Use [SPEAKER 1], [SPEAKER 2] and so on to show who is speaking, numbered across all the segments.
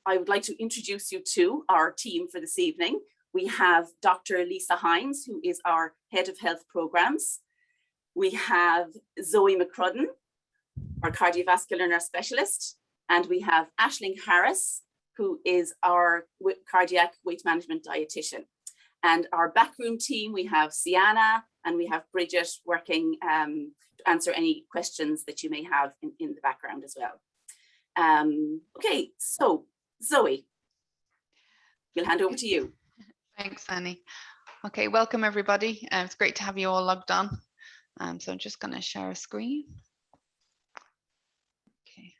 [SPEAKER 1] I would like to introduce you to our team for this evening. We have Dr. Lisa Hynes, who is our Head of Health Programs. We have Zoe McCrudden, our Cardiovascular Nurse Specialist. And we have Aisling Harris, who is our Cardiac Weight Management Dietitian. And our backroom team, we have Sienna and we have Bridget working to answer any questions that you may have in the background as well. Okay, so Zoe, we'll hand over to you.
[SPEAKER 2] Thanks, Annie. Okay, welcome everybody. It's great to have you all logged on. So I'm just going to share a screen. Okay.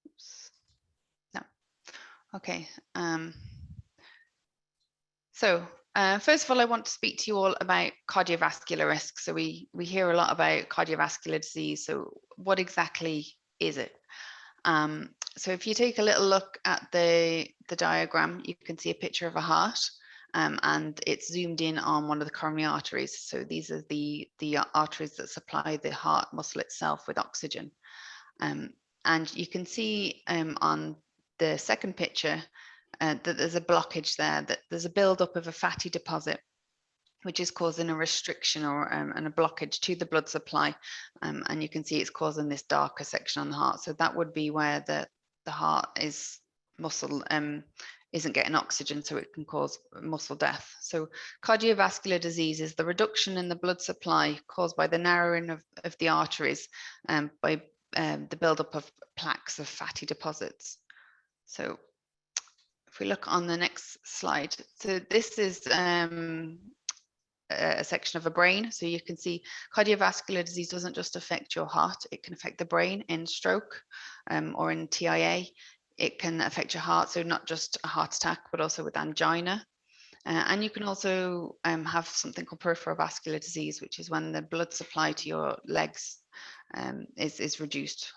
[SPEAKER 2] Oops. No. Okay. First of all, I want to speak to you all about cardiovascular risk. So we hear a lot about cardiovascular disease. So what exactly is it? So if you take a little look at the diagram, you can see a picture of a heart, and it's zoomed in on one of the coronary arteries. So these are the arteries that supply the heart muscle itself with oxygen. And you can see on the second picture that there's a blockage there, that there's a buildup of a fatty deposit, which is causing a restriction or and a blockage to the blood supply. And you can see it's causing this darker section on the heart. So that would be where the heart muscle isn't getting oxygen, so it can cause muscle death. So cardiovascular disease is the reduction in the blood supply caused by the narrowing of the arteries by the buildup of plaques of fatty deposits. So if we look on the next slide, so this is a section of a brain. So you can see cardiovascular disease doesn't just affect your heart, it can affect the brain in stroke or in TIA. It can affect your heart, so not just a heart attack, but also with angina. And you can also have something called peripheral vascular disease, which is when the blood supply to your legs is reduced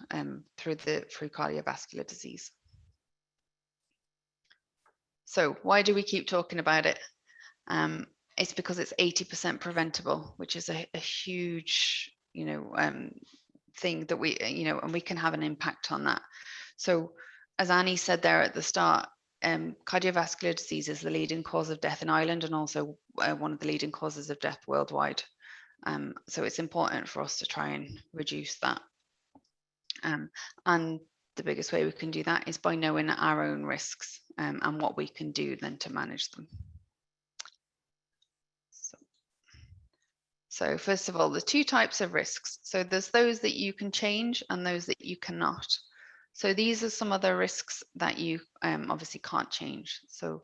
[SPEAKER 2] through cardiovascular disease. So why do we keep talking about it? It's because it's 80% preventable, which is a huge, thing that we, and we can have an impact on that. So as Annie said there at the start, cardiovascular disease is the leading cause of death in Ireland and also one of the leading causes of death worldwide. So it's important for us to try and reduce that. And the biggest way we can do that is by knowing our own risks and what we can do then to manage them. So first of all, there's two types of risks. So there's those that you can change and those that you cannot. So these are some of the risks that you obviously can't change. So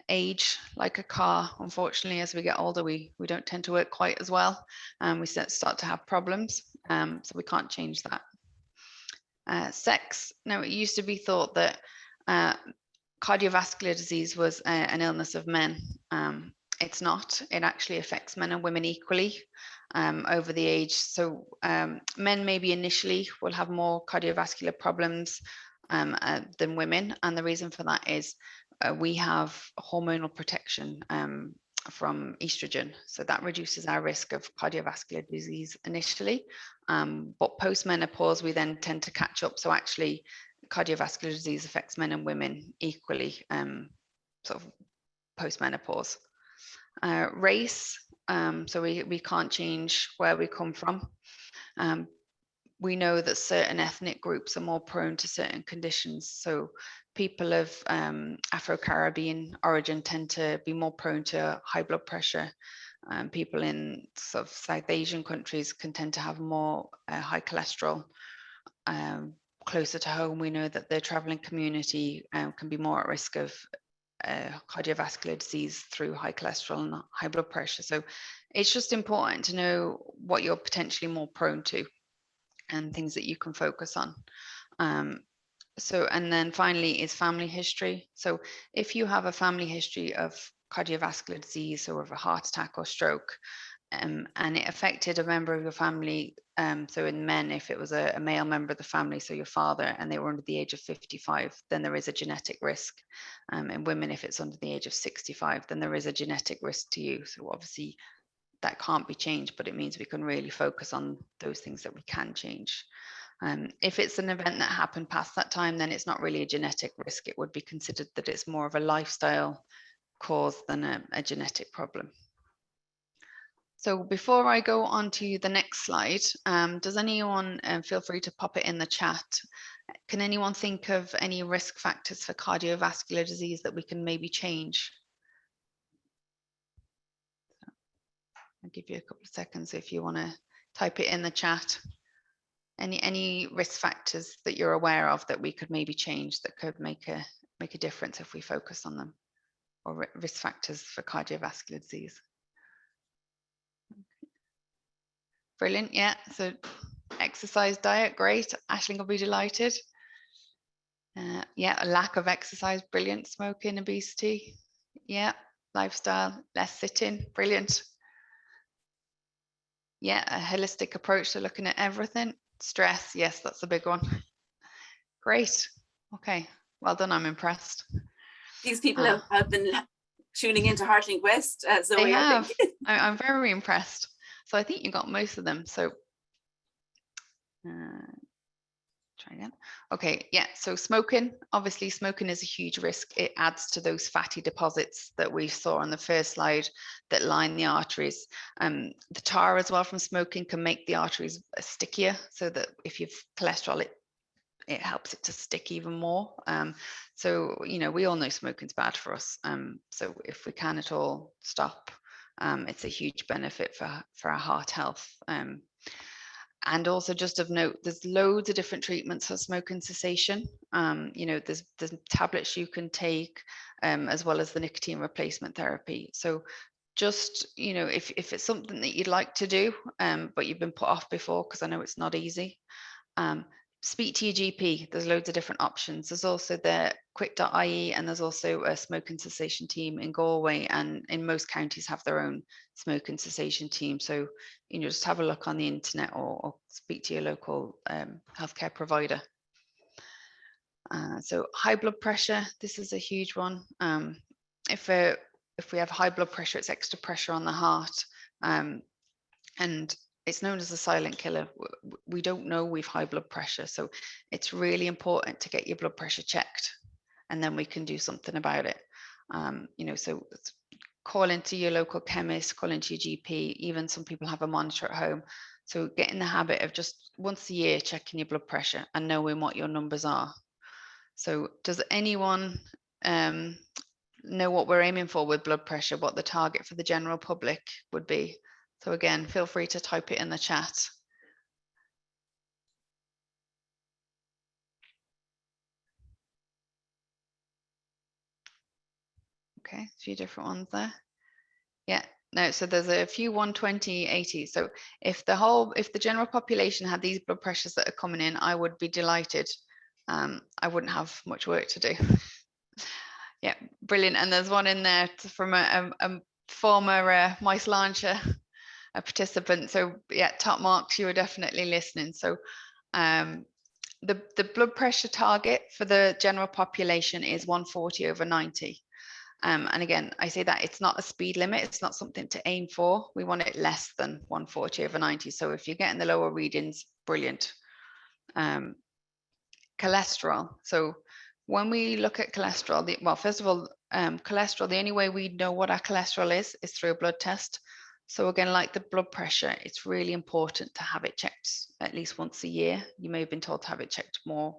[SPEAKER 2] age, like a car, unfortunately, as we get older, we don't tend to work quite as well. We start to have problems, so we can't change that. Sex, now it used to be thought that cardiovascular disease was an illness of men. It's not. It actually affects men and women equally over the age. So men maybe initially will have more cardiovascular problems than women. And the reason for that is we have hormonal protection from estrogen. So that reduces our risk of cardiovascular disease initially. But post-menopause, we then tend to catch up. So actually, cardiovascular disease affects men and women equally, sort of post-menopause. Race, so we can't change where we come from. We know that certain ethnic groups are more prone to certain conditions. So people of Afro-Caribbean origin tend to be more prone to high blood pressure. People in sort of South Asian countries can tend to have more high cholesterol. Closer to home, we know that the traveling community can be more at risk of cardiovascular disease through high cholesterol and high blood pressure. So it's just important to know what you're potentially more prone to and things that you can focus on. And then finally is family history. So if you have a family history of cardiovascular disease or of a heart attack or stroke, and it affected a member of your family. So in men, if it was a male member of the family, so your father, and they were under the age of 55, then there is a genetic risk. In women, if it's under the age of 65, then there is a genetic risk to you. So obviously that can't be changed, but it means we can really focus on those things that we can change. If it's an event that happened past that time, then it's not really a genetic risk. It would be considered that it's more of a lifestyle cause than a genetic problem. So before I go on to the next slide, does anyone feel free to pop it in the chat? Can anyone think of any risk factors for cardiovascular disease that we can maybe change? I'll give you a couple of seconds if you want to type it in the chat. Any risk factors that you're aware of that we could maybe change that could make a difference if we focus on them, or risk factors for cardiovascular disease? Brilliant, yeah. So exercise, diet, great. Aisling will be delighted. Yeah, a lack of exercise, brilliant. Smoking, obesity, yeah. Lifestyle, less sitting, brilliant. Yeah, a holistic approach to looking at everything. Stress, yes, that's a big one. Great. Okay, well done. I'm impressed.
[SPEAKER 1] These people have been tuning into Heartling West, Zoe.
[SPEAKER 2] They have.
[SPEAKER 1] I think.
[SPEAKER 2] I'm very impressed. So I think you got most of them. So try again. Okay, yeah. So smoking, obviously smoking is a huge risk. It adds to those fatty deposits that we saw on the first slide that line the arteries. The tar as well from smoking can make the arteries stickier, so that if you've cholesterol, it helps it to stick even more. So, you know, we all know smoking's bad for us. So if we can at all stop, it's a huge benefit for our heart health. And also just of note, there's loads of different treatments for smoking cessation. You know, there's tablets you can take, as well as the nicotine replacement therapy. So just, you know, if it's something that you'd like to do, but you've been put off before, because I know it's not easy, speak to your GP. There's loads of different options. There's also the croi.ie, and there's also a smoking cessation team in Galway, and in most counties have their own smoking cessation team. So, you know, just have a look on the internet, or speak to your local healthcare provider. So high blood pressure, this is a huge one. If we have high blood pressure, it's extra pressure on the heart, and it's known as a silent killer. We don't know we've high blood pressure. So it's really important to get your blood pressure checked, and then we can do something about it. You know, so call into your local chemist, call into your GP. Even some people have a monitor at home. So get in the habit of just once a year checking your blood pressure and knowing what your numbers are. So does anyone know what we're aiming for with blood pressure, what the target for the general public would be? So again, feel free to type it in the chat. Okay, a few different ones there. Yeah, no, so there's a few 120, 80. So if the general population had these blood pressures that are coming in, I would be delighted. I wouldn't have much work to do. Yeah, brilliant. And there's one in there from a former Mice Launcher, a participant. So yeah, top marks, you were definitely listening. So the blood pressure target for the general population is 140/90. And again, I say that it's not a speed limit. It's not something to aim for. We want it less than 140/90. So if you're getting the lower readings, brilliant. Cholesterol. So when we look at cholesterol, well, first of all, cholesterol, the only way we know what our cholesterol is through a blood test. So again, like the blood pressure, it's really important to have it checked at least once a year. You may have been told to have it checked more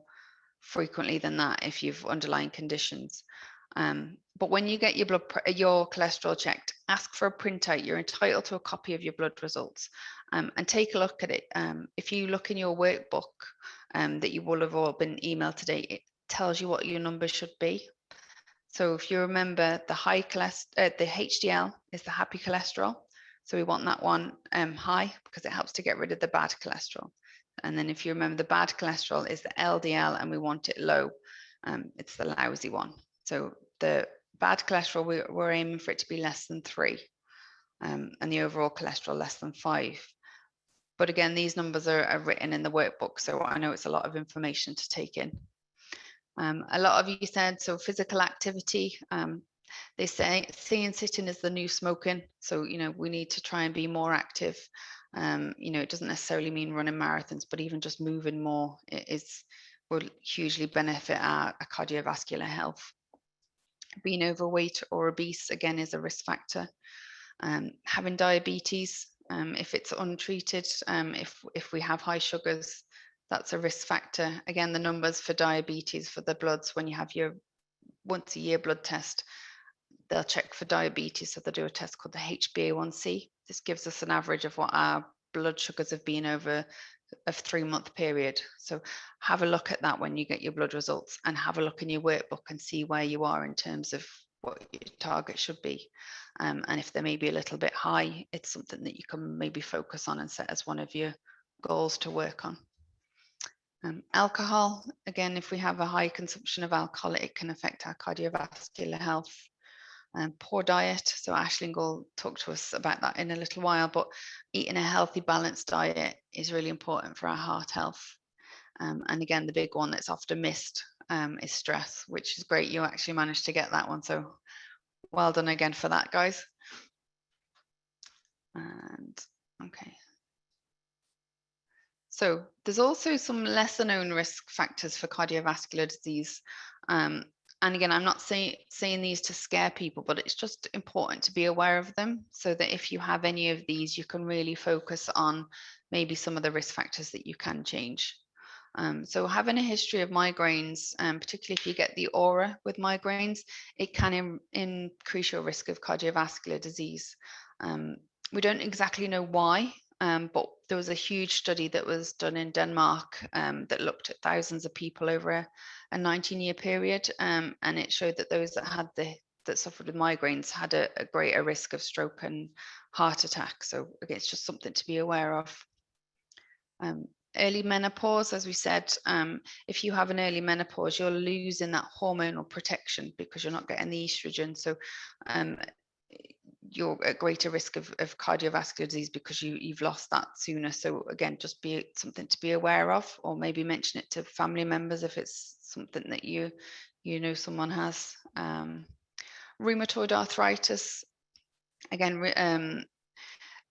[SPEAKER 2] frequently than that if you've underlying conditions. But when you get your cholesterol checked, ask for a printout. You're entitled to a copy of your blood results, and take a look at it. If you look in your workbook that you will have all been emailed today, it tells you what your numbers should be. So if you remember, the high cholesterol, the HDL is the happy cholesterol. So we want that one high because it helps to get rid of the bad cholesterol. And then if you remember, the bad cholesterol is the LDL, and we want it low. It's the lousy one. So the bad cholesterol, we're aiming for it to be less than 3. and the overall cholesterol less than 5. But again, these numbers are written in the workbook, so I know it's a lot of information to take in. A lot of you said, so physical activity, they say seeing sitting is the new smoking. So, you know, we need to try and be more active. You know, it doesn't necessarily mean running marathons, but even just moving more will hugely benefit our cardiovascular health. Being overweight or obese, again, is a risk factor. Having diabetes, if it's untreated, if we have high sugars, that's a risk factor. Again, the numbers for diabetes for the bloods, when you have your once a year blood test, they'll check for diabetes. So they'll do a test called the HbA1c. This gives us an average of what our blood sugars have been over a 3-month period. So have a look at that when you get your blood results, and have a look in your workbook and see where you are in terms of what your target should be. And if they may be a little bit high, it's something that you can maybe focus on and set as one of your goals to work on. Alcohol, again, if we have a high consumption of alcohol, it can affect our cardiovascular health. Poor diet, so Aisling will talk to us about that in a little while, but eating a healthy, balanced diet is really important for our heart health. And again, the big one that's often missed is stress, which is great. You actually managed to get that one, so well done again for that, guys. And okay. So there's also some lesser known risk factors for cardiovascular disease. And again, I'm not saying these to scare people, but it's just important to be aware of them, so that if you have any of these, you can really focus on maybe some of the risk factors that you can change. So having a history of migraines, particularly if you get the aura with migraines, it can increase your risk of cardiovascular disease. We don't exactly know why, but there was a huge study that was done in Denmark that looked at thousands of people over a 19-year period, and it showed that those that suffered with migraines had a greater risk of stroke and heart attack. So again, it's just something to be aware of. Early menopause, as we said, if you have an early menopause, you're losing that hormonal protection because you're not getting the estrogen. So you're at greater risk of cardiovascular disease because you've lost that sooner. So again, just be something to be aware of, or maybe mention it to family members if it's something that you know someone has. Rheumatoid arthritis, again,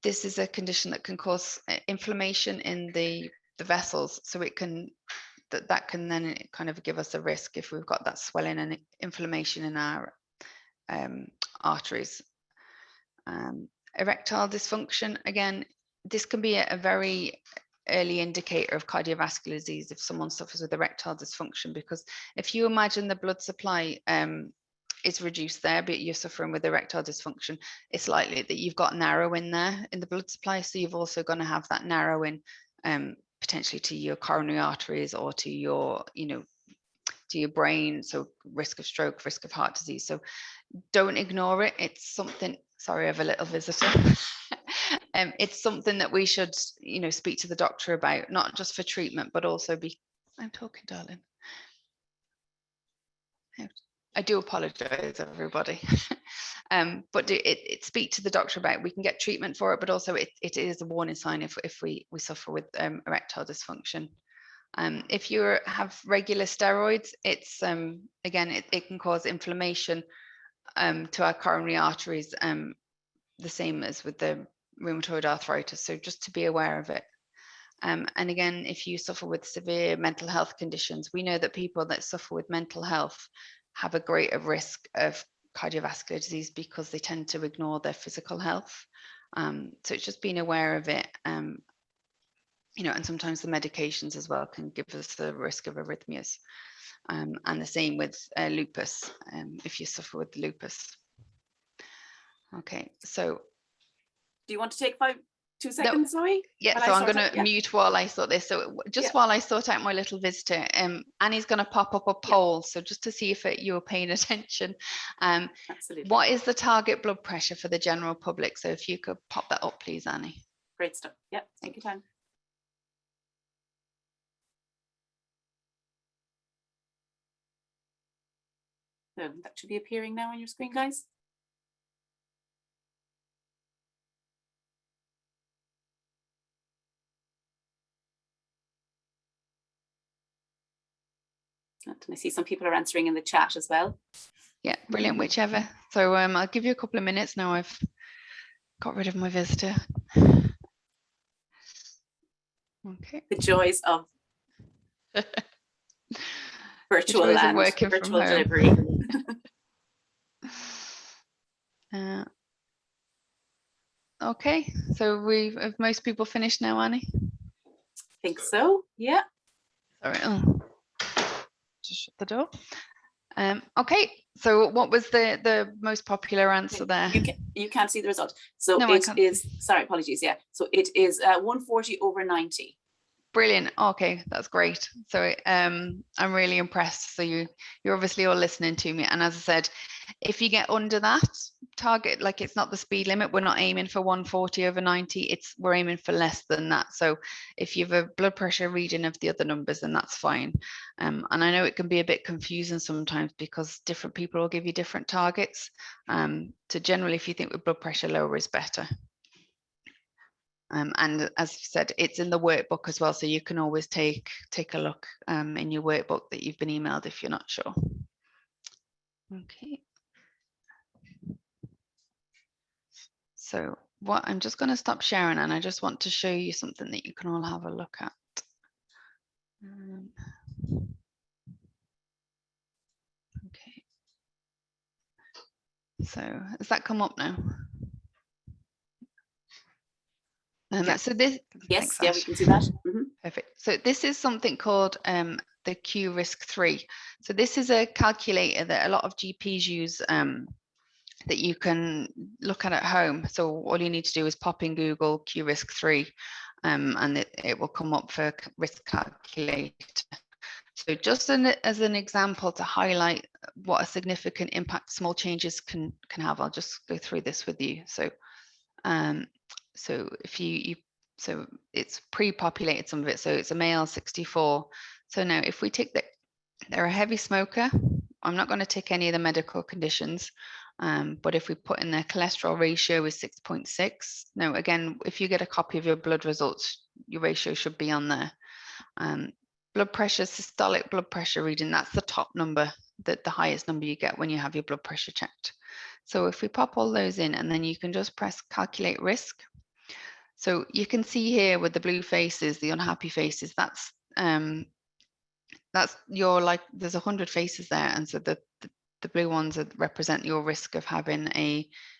[SPEAKER 2] this is a condition that can cause inflammation in the vessels, so it can that can then kind of give us a risk if we've got that swelling and inflammation in our arteries. Erectile dysfunction, again, this can be a very early indicator of cardiovascular disease if someone suffers with erectile dysfunction, because if you imagine the blood supply is reduced there, but you're suffering with erectile dysfunction, it's likely that you've got narrowing there in the blood supply. So you've also going to have that narrowing potentially to your coronary arteries or to your, to your brain. So risk of stroke, risk of heart disease. So don't ignore it. It's something, sorry, I have a little visitor. It's something that we should, speak to the doctor about, not just for treatment, but also I'm talking, darling. I do apologize, everybody. But speak to the doctor about it. We can get treatment for it, but also it is a warning sign if we suffer with erectile dysfunction. If you have regular steroids, it's again, it can cause inflammation to our coronary arteries, the same as with the rheumatoid arthritis. So just to be aware of it. And again, if you suffer with severe mental health conditions, we know that people that suffer with mental health have a greater risk of cardiovascular disease because they tend to ignore their physical health. So it's just being aware of it, and sometimes the medications as well can give us the risk of arrhythmias. And the same with lupus, if you suffer with lupus. Okay, so.
[SPEAKER 1] Do you want to take 2 seconds, Zoe?
[SPEAKER 2] Yeah, so I'm going to mute while I sort this. So just while I sort out my little visitor, Annie's going to pop up a poll. So just to see if you're paying attention.
[SPEAKER 1] Absolutely.
[SPEAKER 2] What is the target blood pressure for the general public? So if you could pop that up, please, Annie.
[SPEAKER 1] Great stuff. Yeah, take your time. So that should be appearing now on your screen, guys. And I see some people are answering in the chat as well.
[SPEAKER 2] Yeah, brilliant, whichever. So I'll give you a couple of minutes now. I've got rid of my visitor. Okay.
[SPEAKER 1] The joys of virtual
[SPEAKER 2] joys of
[SPEAKER 1] and
[SPEAKER 2] working from
[SPEAKER 1] virtual
[SPEAKER 2] home.
[SPEAKER 1] delivery.
[SPEAKER 2] Okay, so have most people finished now, Annie?
[SPEAKER 1] I think so, yeah.
[SPEAKER 2] Sorry, just shut the door. Okay, so what was the most popular answer there?
[SPEAKER 1] You can't see the result. So
[SPEAKER 2] no,
[SPEAKER 1] it is, sorry, apologies, yeah. So it is 140 over 90.
[SPEAKER 2] Brilliant. Okay, that's great. So I'm really impressed. So you're obviously all listening to me. And as I said, if you get under that target, like it's not the speed limit, we're not aiming for 140 over 90. We're aiming for less than that. So if you have a blood pressure reading of the other numbers, then that's fine. And I know it can be a bit confusing sometimes because different people will give you different targets. So generally, if you think with blood pressure lower is better. And as I said, it's in the workbook as well, so you can always take a look in your workbook that you've been emailed if you're not sure. Okay. So what I'm just going to stop sharing, and I just want to show you something that you can all have a look at. Okay. So has that come up now?
[SPEAKER 1] Yeah.
[SPEAKER 2] So this,
[SPEAKER 1] yes,
[SPEAKER 2] thanks,
[SPEAKER 1] yeah,
[SPEAKER 2] Ash.
[SPEAKER 1] we can see that. Mm-hmm.
[SPEAKER 2] Perfect. So this is something called the Q risk 3. So this is a calculator that a lot of GPs use that you can look at home. So all you need to do is pop in Google Q risk 3 and it will come up for risk calculator. So just as an example to highlight what a significant impact small changes can have, I'll just go through this with you. So so if so it's pre-populated some of it. So it's a male 64. So now if we take that, they're a heavy smoker. I'm not going to tick any of the medical conditions, but if we put in their cholesterol ratio is 6.6. Now, again, if you get a copy of your blood results, your ratio should be on there. Blood pressure, systolic blood pressure reading, that's the top number, the highest number you get when you have your blood pressure checked. So if we pop all those in and then you can just press calculate risk. So you can see here with the blue faces, the unhappy faces, that's your, like, there's 100 faces there. And so the blue ones represent your risk of having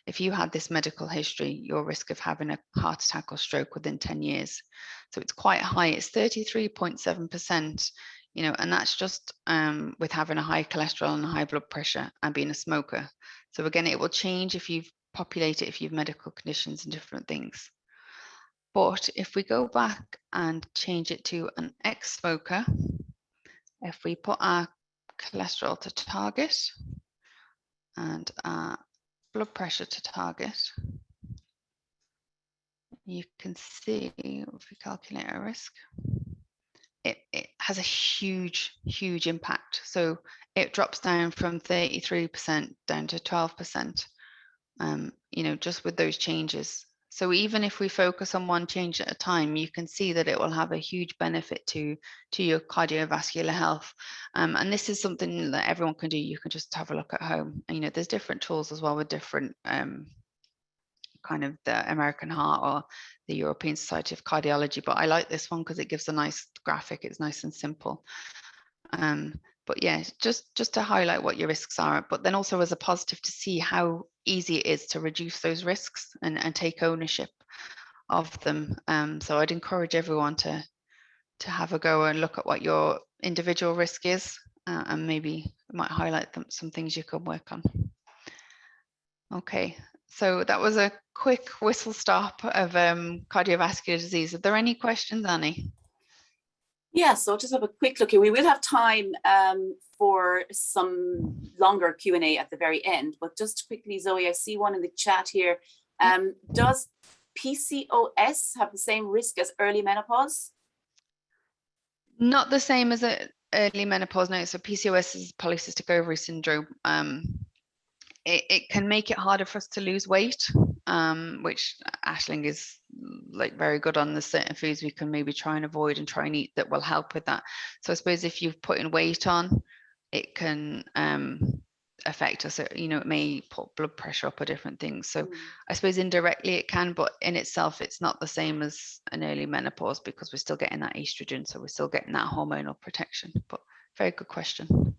[SPEAKER 2] if you had this medical history, your risk of having a heart attack or stroke within 10 years. So it's quite high, it's 33.7%, and that's just with having a high cholesterol and a high blood pressure and being a smoker. So again, it will change if you've populated, if you've medical conditions and different things. But if we go back and change it to an ex-smoker, if we put our cholesterol to target and our blood pressure to target, you can see if we calculate our risk, it has a huge impact. So it drops down from 33% down to 12%, just with those changes. So even if we focus on one change at a time, you can see that it will have a huge benefit to your cardiovascular health. And this is something that everyone can do. You can just have a look at home. And, there's different tools as well with different kind of the American Heart or the European Society of Cardiology. But I like this one because it gives a nice graphic. It's nice and simple. But yeah, just to highlight what your risks are, but then also as a positive to see how easy it is to reduce those risks and take ownership of them. So I'd encourage everyone to have a go and look at what your individual risk is, and maybe it might highlight some things you can work on. Okay, so that was a quick whistle stop of cardiovascular disease. Are there any questions, Annie?
[SPEAKER 1] Yeah, so just have a quick look here. We will have time for some longer Q&A at the very end, but just quickly, Zoe, I see one in the chat here. Does PCOS have the same risk as early menopause?
[SPEAKER 2] Not the same as early menopause, no. So PCOS is polycystic ovary syndrome. It can make it harder for us to lose weight, which Aisling is like very good on. The certain foods we can maybe try and avoid and try and eat that will help with that. So I suppose if you've put in weight on, it can affect us. You know, it may put blood pressure up or different things. So I suppose indirectly it can, but in itself, it's not the same as an early menopause because we're still getting that estrogen. So we're still getting that hormonal protection. But very good question.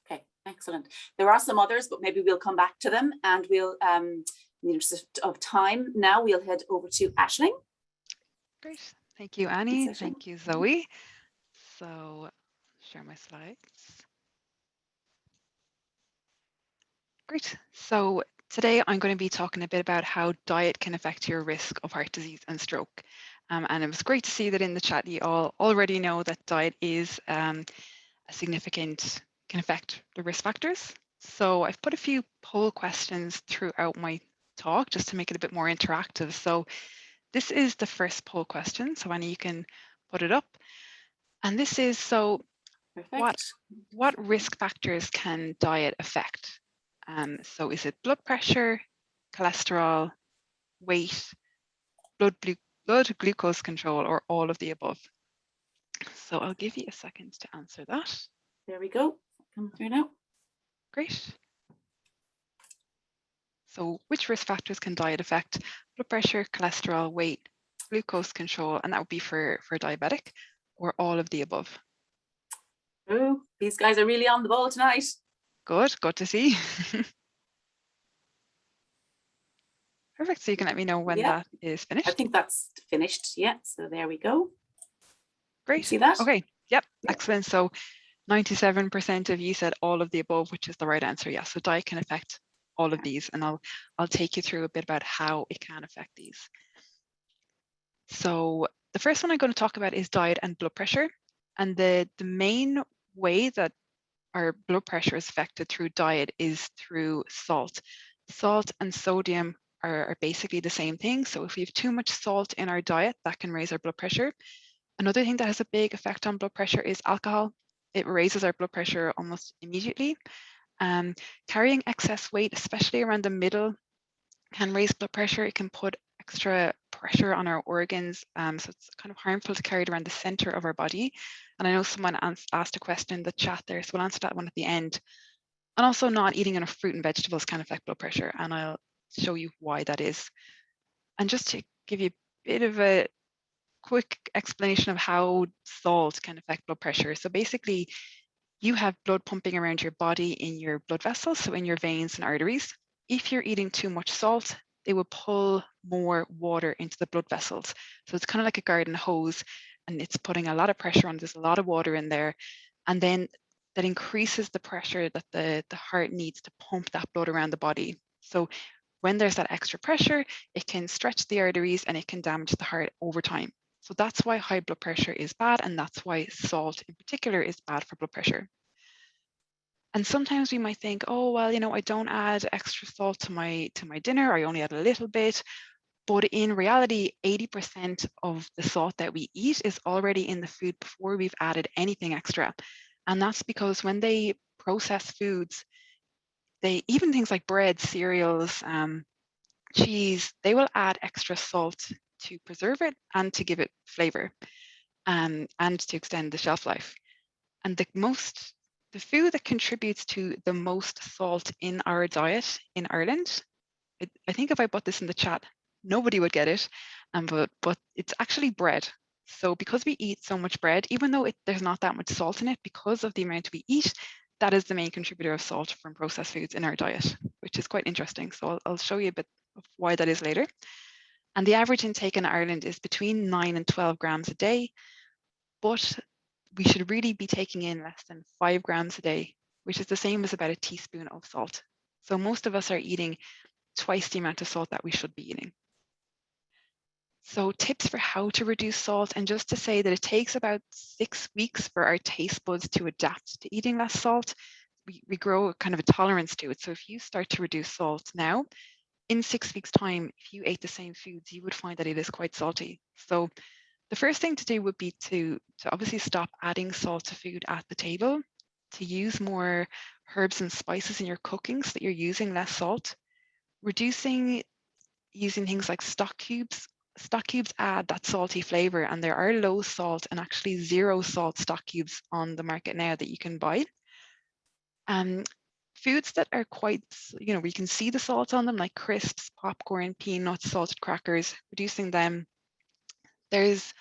[SPEAKER 1] Okay, excellent. There are some others, but maybe we'll come back to them, and we'll, in the interest of time, now we'll head over to Aisling.
[SPEAKER 3] Great. Thank you, Annie. Thank you, Zoe. So, share my slides. Great. So today I'm going to be talking a bit about how diet can affect your risk of heart disease and stroke. And it was great to see that in the chat you all already know that diet is a significant, can affect the risk factors. So I've put a few poll questions throughout my talk just to make it a bit more interactive. So this is the first poll question. So Annie, you can put it up. And this is, so what risk factors can diet affect? So is it blood pressure, cholesterol, weight, blood glucose control, or all of the above? So I'll give you a second to answer that.
[SPEAKER 1] There we go. Come through now.
[SPEAKER 3] Great. So which risk factors can diet affect? Blood pressure, cholesterol, weight, glucose control, and that would be for diabetic, or all of the above?
[SPEAKER 1] Oh, these guys are really on the ball tonight.
[SPEAKER 3] Good to see. Perfect. So you can let me know when that is finished.
[SPEAKER 1] I think that's finished. Yeah. So there we go.
[SPEAKER 3] Great.
[SPEAKER 1] See that?
[SPEAKER 3] Okay. Yep. Excellent. So 97% of you said all of the above, which is the right answer. Yeah. So diet can affect all of these, and I'll take you through a bit about how it can affect these. So the first one I'm going to talk about is diet and blood pressure. And the main way that our blood pressure is affected through diet is through salt. Salt and sodium are basically the same thing. So if we have too much salt in our diet, that can raise our blood pressure. Another thing that has a big effect on blood pressure is alcohol. It raises our blood pressure almost immediately. Carrying excess weight, especially around the middle, can raise blood pressure. It can put extra pressure on our organs. So it's kind of harmful to carry it around the center of our body. And I know someone asked a question in the chat there, so we'll answer that one at the end. And also not eating enough fruit and vegetables can affect blood pressure, and I'll show you why that is. And just to give you a bit of a quick explanation of how salt can affect blood pressure. So basically, you have blood pumping around your body in your blood vessels, so in your veins and arteries. If you're eating too much salt, they will pull more water into the blood vessels. So it's kind of like a garden hose, and it's putting a lot of pressure on. There's a lot of water in there. And then that increases the pressure that the heart needs to pump that blood around the body. So when there's that extra pressure, it can stretch the arteries and it can damage the heart over time. So that's why high blood pressure is bad, and that's why salt in particular is bad for blood pressure. And sometimes we might think, oh, well, you know, I don't add extra salt to my dinner, I only add a little bit. But in reality, 80% of the salt that we eat is already in the food before we've added anything extra. And that's because when they process foods, even things like bread, cereals, cheese, they will add extra salt to preserve it and to give it flavor, and to extend the shelf life. And the food that contributes to the most salt in our diet in Ireland, I think if I put this in the chat, nobody would get it, but it's actually bread. So because we eat so much bread, even though there's not that much salt in it, because of the amount we eat, that is the main contributor of salt from processed foods in our diet, which is quite interesting. So I'll show you a bit of why that is later. And the average intake in Ireland is between 9 and 12 grams a day, but we should really be taking in less than 5 grams a day, which is the same as about a teaspoon of salt. So most of us are eating twice the amount of salt that we should be eating. So tips for how to reduce salt, and just to say that it takes about 6 weeks for our taste buds to adapt to eating less salt. We grow kind of a tolerance to it. So if you start to reduce salt now, in 6 weeks' time, if you ate the same foods, you would find that it is quite salty. So the first thing to do would be to obviously stop adding salt to food at the table, to use more herbs and spices in your cooking so that you're using less salt. Reducing using things like stock cubes. Stock cubes add that salty flavor, and there are low salt and actually zero salt stock cubes on the market now that you can buy. Foods that are quite, we can see the salt on them, like crisps, popcorn, peanuts, salted crackers, reducing them. There's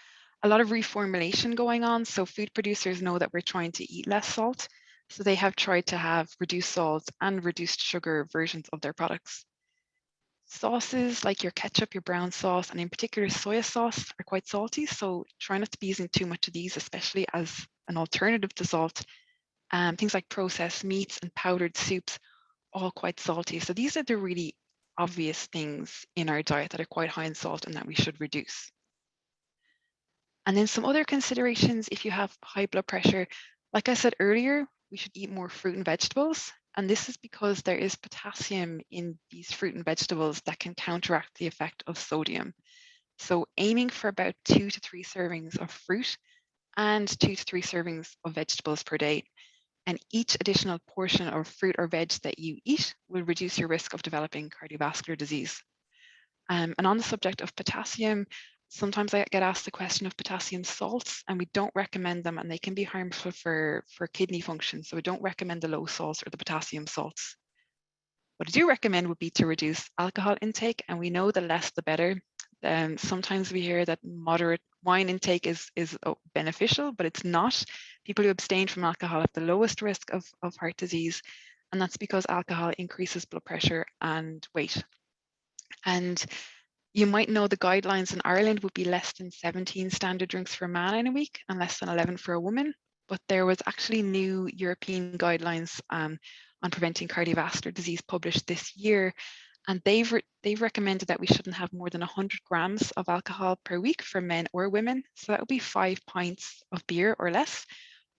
[SPEAKER 3] a lot of reformulation going on. So food producers know that we're trying to eat less salt. So they have tried to have reduced salt and reduced sugar versions of their products. Sauces like your ketchup, your brown sauce, and in particular soy sauce are quite salty. So try not to be using too much of these, especially as an alternative to salt. Things like processed meats and powdered soups, all quite salty. So these are the really obvious things in our diet that are quite high in salt and that we should reduce. And then some other considerations if you have high blood pressure, like I said earlier, we should eat more fruit and vegetables. And this is because there is potassium in these fruit and vegetables that can counteract the effect of sodium. So aiming for about 2 to 3 servings of fruit and 2 to 3 servings of vegetables per day. And each additional portion of fruit or veg that you eat will reduce your risk of developing cardiovascular disease. And on the subject of potassium, sometimes I get asked the question of potassium salts, and we don't recommend them, and they can be harmful for kidney function. So we don't recommend the low salts or the potassium salts. What I do recommend would be to reduce alcohol intake, and we know the less the better. Sometimes we hear that moderate wine intake is beneficial, but it's not. People who abstain from alcohol have the lowest risk of heart disease, and that's because alcohol increases blood pressure and weight. And you might know the guidelines in Ireland would be less than 17 standard drinks for a man in a week and less than 11 for a woman. But there was actually new European guidelines on preventing cardiovascular disease published this year. And they've recommended that we shouldn't have more than 100 grams of alcohol per week for men or women. So that would be 5 pints of beer or less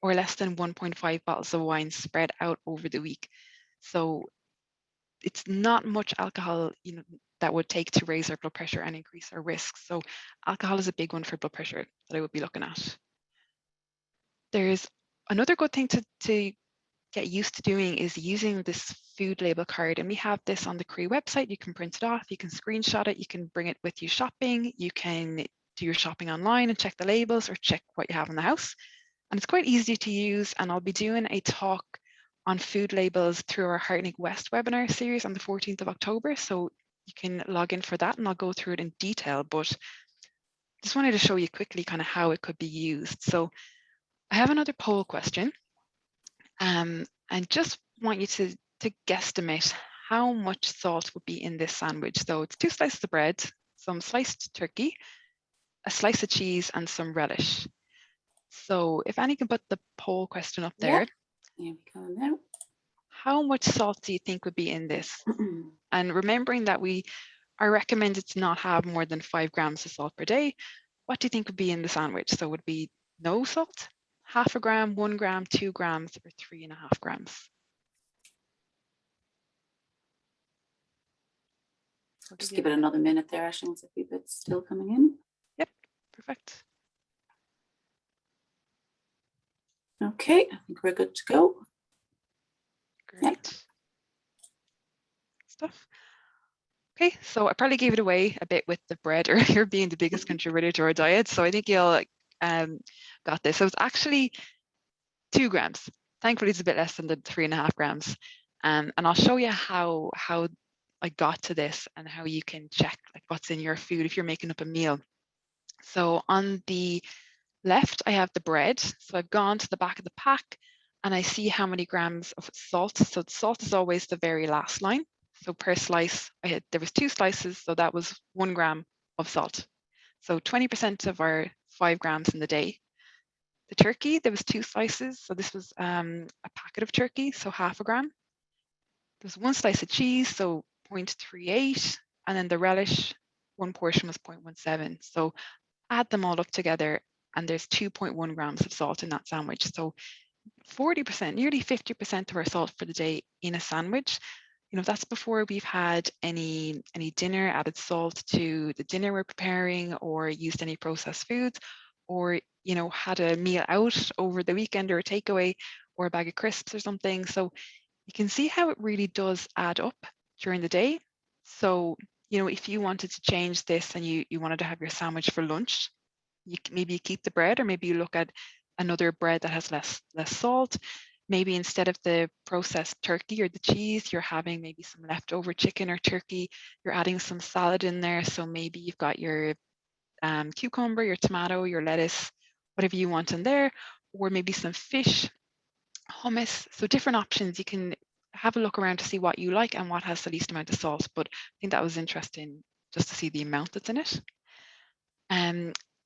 [SPEAKER 3] than 1.5 bottles of wine spread out over the week. So it's not much alcohol, that would take to raise our blood pressure and increase our risk. So alcohol is a big one for blood pressure that I would be looking at. There's another good thing to get used to doing is using this food label card. And we have this on the Croí website. You can print it off, you can screenshot it, you can bring it with you shopping, you can do your shopping online and check the labels or check what you have in the house. And it's quite easy to use. And I'll be doing a talk on food labels through our Heartnig West webinar series on the 14th of October. So you can log in for that and I'll go through it in detail, but just wanted to show you quickly kind of how it could be used. So I have another poll question. And just want you to guesstimate how much salt would be in this sandwich. So it's 2 slices of bread, some sliced turkey, a slice of cheese, and some relish. So if Annie can put the poll question up there.
[SPEAKER 1] Yep. Here we go now.
[SPEAKER 3] How much salt do you think would be in this? And remembering that we are recommended to not have more than 5 grams of salt per day, what do you think would be in the sandwich? So would it be no salt, 0.5 gram, 1 gram, 2 grams, or 3.5 grams?
[SPEAKER 1] Just give it another minute there, Aisling, and see if it's still coming in.
[SPEAKER 3] Yep, perfect.
[SPEAKER 1] Okay, I think we're good to go.
[SPEAKER 3] Great.
[SPEAKER 1] Yep.
[SPEAKER 3] Stuff. Okay, so I probably gave it away a bit with the bread earlier being the biggest contributor to our diet. So I think you'll got this. So it's actually 2 grams. Thankfully, it's a bit less than the 3.5 grams. And I'll show you how I got to this and how you can check like what's in your food if you're making up a meal. So on the left, I have the bread. So I've gone to the back of the pack and I see how many grams of salt. So salt is always the very last line. So per slice, there was 2 slices, so that was 1 gram of salt. So 20% of our 5 grams in the day. The turkey, there was 2 slices, so this was a packet of turkey, so 0.5 gram. There's 1 slice of cheese, so 0.38, and then the relish, 1 portion was 0.17. So add them all up together, and there's 2.1 grams of salt in that sandwich. So 40%, nearly 50% of our salt for the day in a sandwich. That's before we've had any dinner, added salt to the dinner we're preparing, or used any processed foods, or had a meal out over the weekend, or a takeaway, or a bag of crisps or something. So you can see how it really does add up during the day. So if you wanted to change this and you wanted to have your sandwich for lunch, maybe you keep the bread, or maybe you look at another bread that has less salt. maybe instead of the processed turkey or the cheese, you're having maybe some leftover chicken or turkey. You're adding some salad in there. So maybe you've got your cucumber, your tomato, your lettuce, whatever you want in there, or maybe some fish, hummus. So different options. You can have a look around to see what you like and what has the least amount of salt. But I think that was interesting just to see the amount that's in it.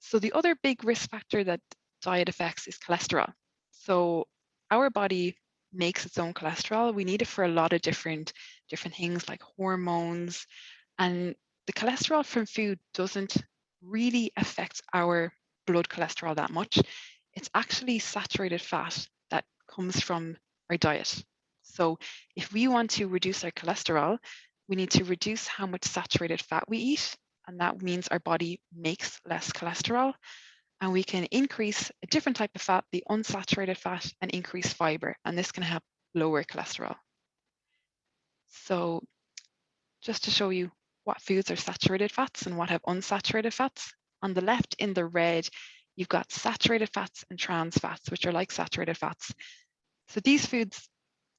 [SPEAKER 3] So the other big risk factor that diet affects is cholesterol. So our body makes its own cholesterol. We need it for a lot of different things like hormones. And the cholesterol from food doesn't really affect our blood cholesterol that much. It's actually saturated fat that comes from our diet. So if we want to reduce our cholesterol, we need to reduce how much saturated fat we eat. And that means our body makes less cholesterol. And we can increase a different type of fat, the unsaturated fat, and increase fiber. And this can help lower cholesterol. So just to show you what foods are saturated fats and what have unsaturated fats. On the left in the red, you've got saturated fats and trans fats, which are like saturated fats. So these foods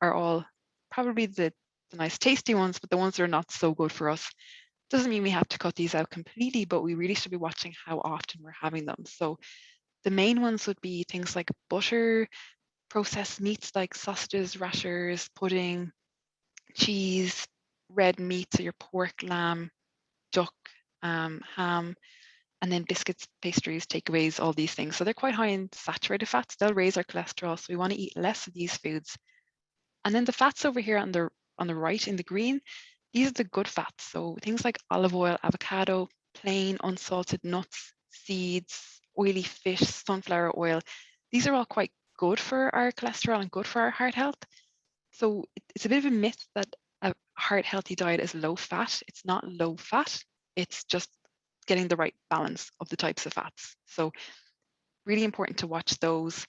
[SPEAKER 3] are all probably the nice tasty ones, but the ones that are not so good for us. Doesn't mean we have to cut these out completely, but we really should be watching how often we're having them. So the main ones would be things like butter, processed meats like sausages, rashers, pudding, cheese, red meat, so your pork, lamb, duck, ham, and then biscuits, pastries, takeaways, all these things. So they're quite high in saturated fats. They'll raise our cholesterol, so we want to eat less of these foods. And then the fats over here on the right in the green, these are the good fats. So things like olive oil, avocado, plain unsalted nuts, seeds, oily fish, sunflower oil. These are all quite good for our cholesterol and good for our heart health. So it's a bit of a myth that a heart healthy diet is low fat. It's not low fat. It's just getting the right balance of the types of fats. So really important to watch those.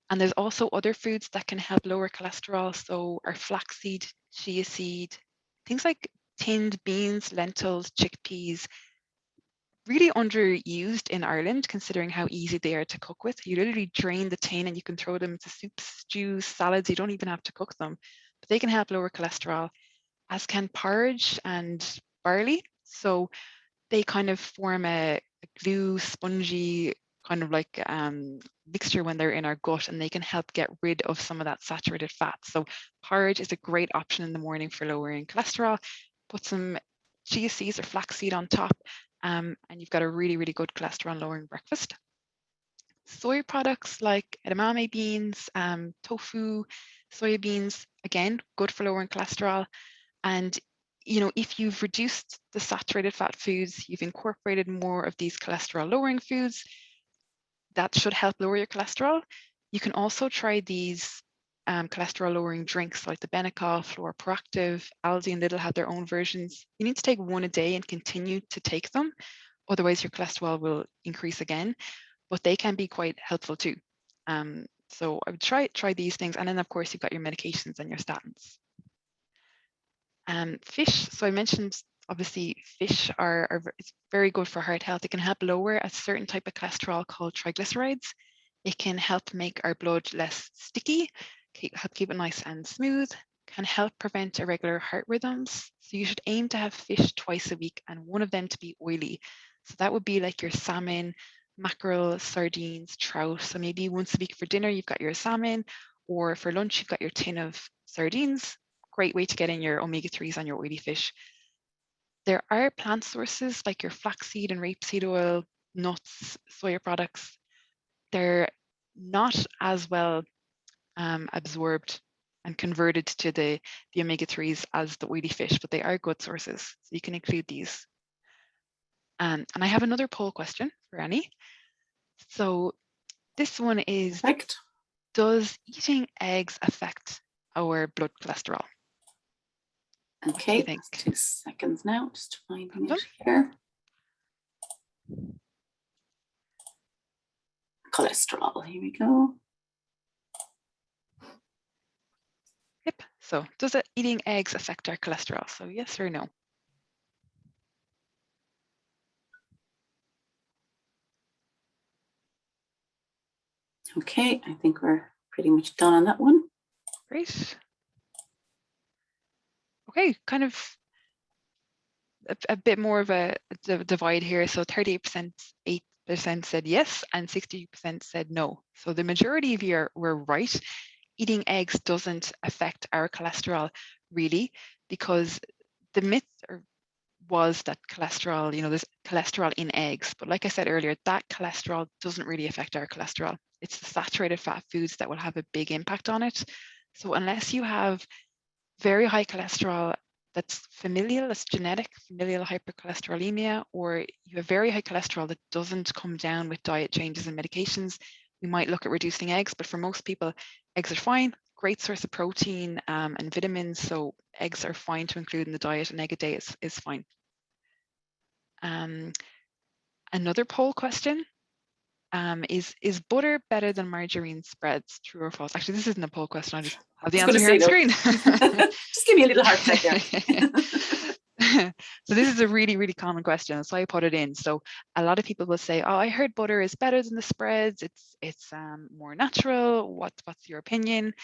[SPEAKER 3] And there's also other foods that can help lower cholesterol. So our flaxseed, chia seed, things like tinned beans, lentils, chickpeas, really underused in Ireland, considering how easy they are to cook with. You literally drain the tin and you can throw them into soups, stews, salads. You don't even have to cook them, but they can help lower cholesterol, as can porridge and barley. So they kind of form a glue, spongy kind of like mixture when they're in our gut, and they can help get rid of some of that saturated fat. So porridge is a great option in the morning for lowering cholesterol. Put some chia seeds or flaxseed on top, and you've got a really, really good cholesterol lowering breakfast. Soy products like edamame beans, tofu, soybeans, again, good for lowering cholesterol. And if you've reduced the saturated fat foods, you've incorporated more of these cholesterol lowering foods, that should help lower your cholesterol. You can also try these cholesterol lowering drinks like the Benecol or Proactive. Aldi and Lidl have their own versions. You need to take one a day and continue to take them. Otherwise your cholesterol will increase again, but they can be quite helpful too. So I would try these things. And then of course you've got your medications and your statins. Fish, so I mentioned obviously fish it's very good for heart health. It can help lower a certain type of cholesterol called triglycerides. It can help make our blood less sticky, help keep it nice and smooth, can help prevent irregular heart rhythms. So you should aim to have fish twice a week and one of them to be oily. So that would be like your salmon, mackerel, sardines, trout. So maybe once a week for dinner, you've got your salmon, or for lunch, you've got your tin of sardines. Great way to get in your omega-3s on your oily fish. There are plant sources like your flaxseed and rapeseed oil, nuts, soya products. They're not as well absorbed and converted to the omega-3s as the oily fish, but they are good sources. So you can include these. And I have another poll question for Annie. So this one is,
[SPEAKER 1] Perfect.
[SPEAKER 3] Does eating eggs affect our blood cholesterol?
[SPEAKER 1] Okay,
[SPEAKER 3] think?
[SPEAKER 1] 2 seconds now, just finding
[SPEAKER 3] Done.
[SPEAKER 1] it here. Cholesterol, here we go.
[SPEAKER 3] Yep. So does eating eggs affect our cholesterol? So yes or no?
[SPEAKER 1] Okay, I think we're pretty much done on that one.
[SPEAKER 3] Great. Okay, kind of a bit more of a divide here. So 38%, 8% said yes, and 60% said no. So the majority of you were right. Eating eggs doesn't affect our cholesterol really, because the myth was that cholesterol, there's cholesterol in eggs. But like I said earlier, that cholesterol doesn't really affect our cholesterol. It's the saturated fat foods that will have a big impact on it. So unless you have very high cholesterol that's familial, that's genetic, familial hypercholesterolemia, or you have very high cholesterol that doesn't come down with diet changes and medications, we might look at reducing eggs. But for most people, eggs are fine, great source of protein and vitamins. So eggs are fine to include in the diet. An egg a day is fine. Another poll question is butter better than margarine spreads? True or false? Actually, this isn't a poll question. I just have the answer here on the screen.
[SPEAKER 1] Just give me a little heart check there.
[SPEAKER 3] So this is a really, really common question. So I put it in. So a lot of people will say, "Oh, I heard butter is better than the spreads. It's more natural. What's your opinion?"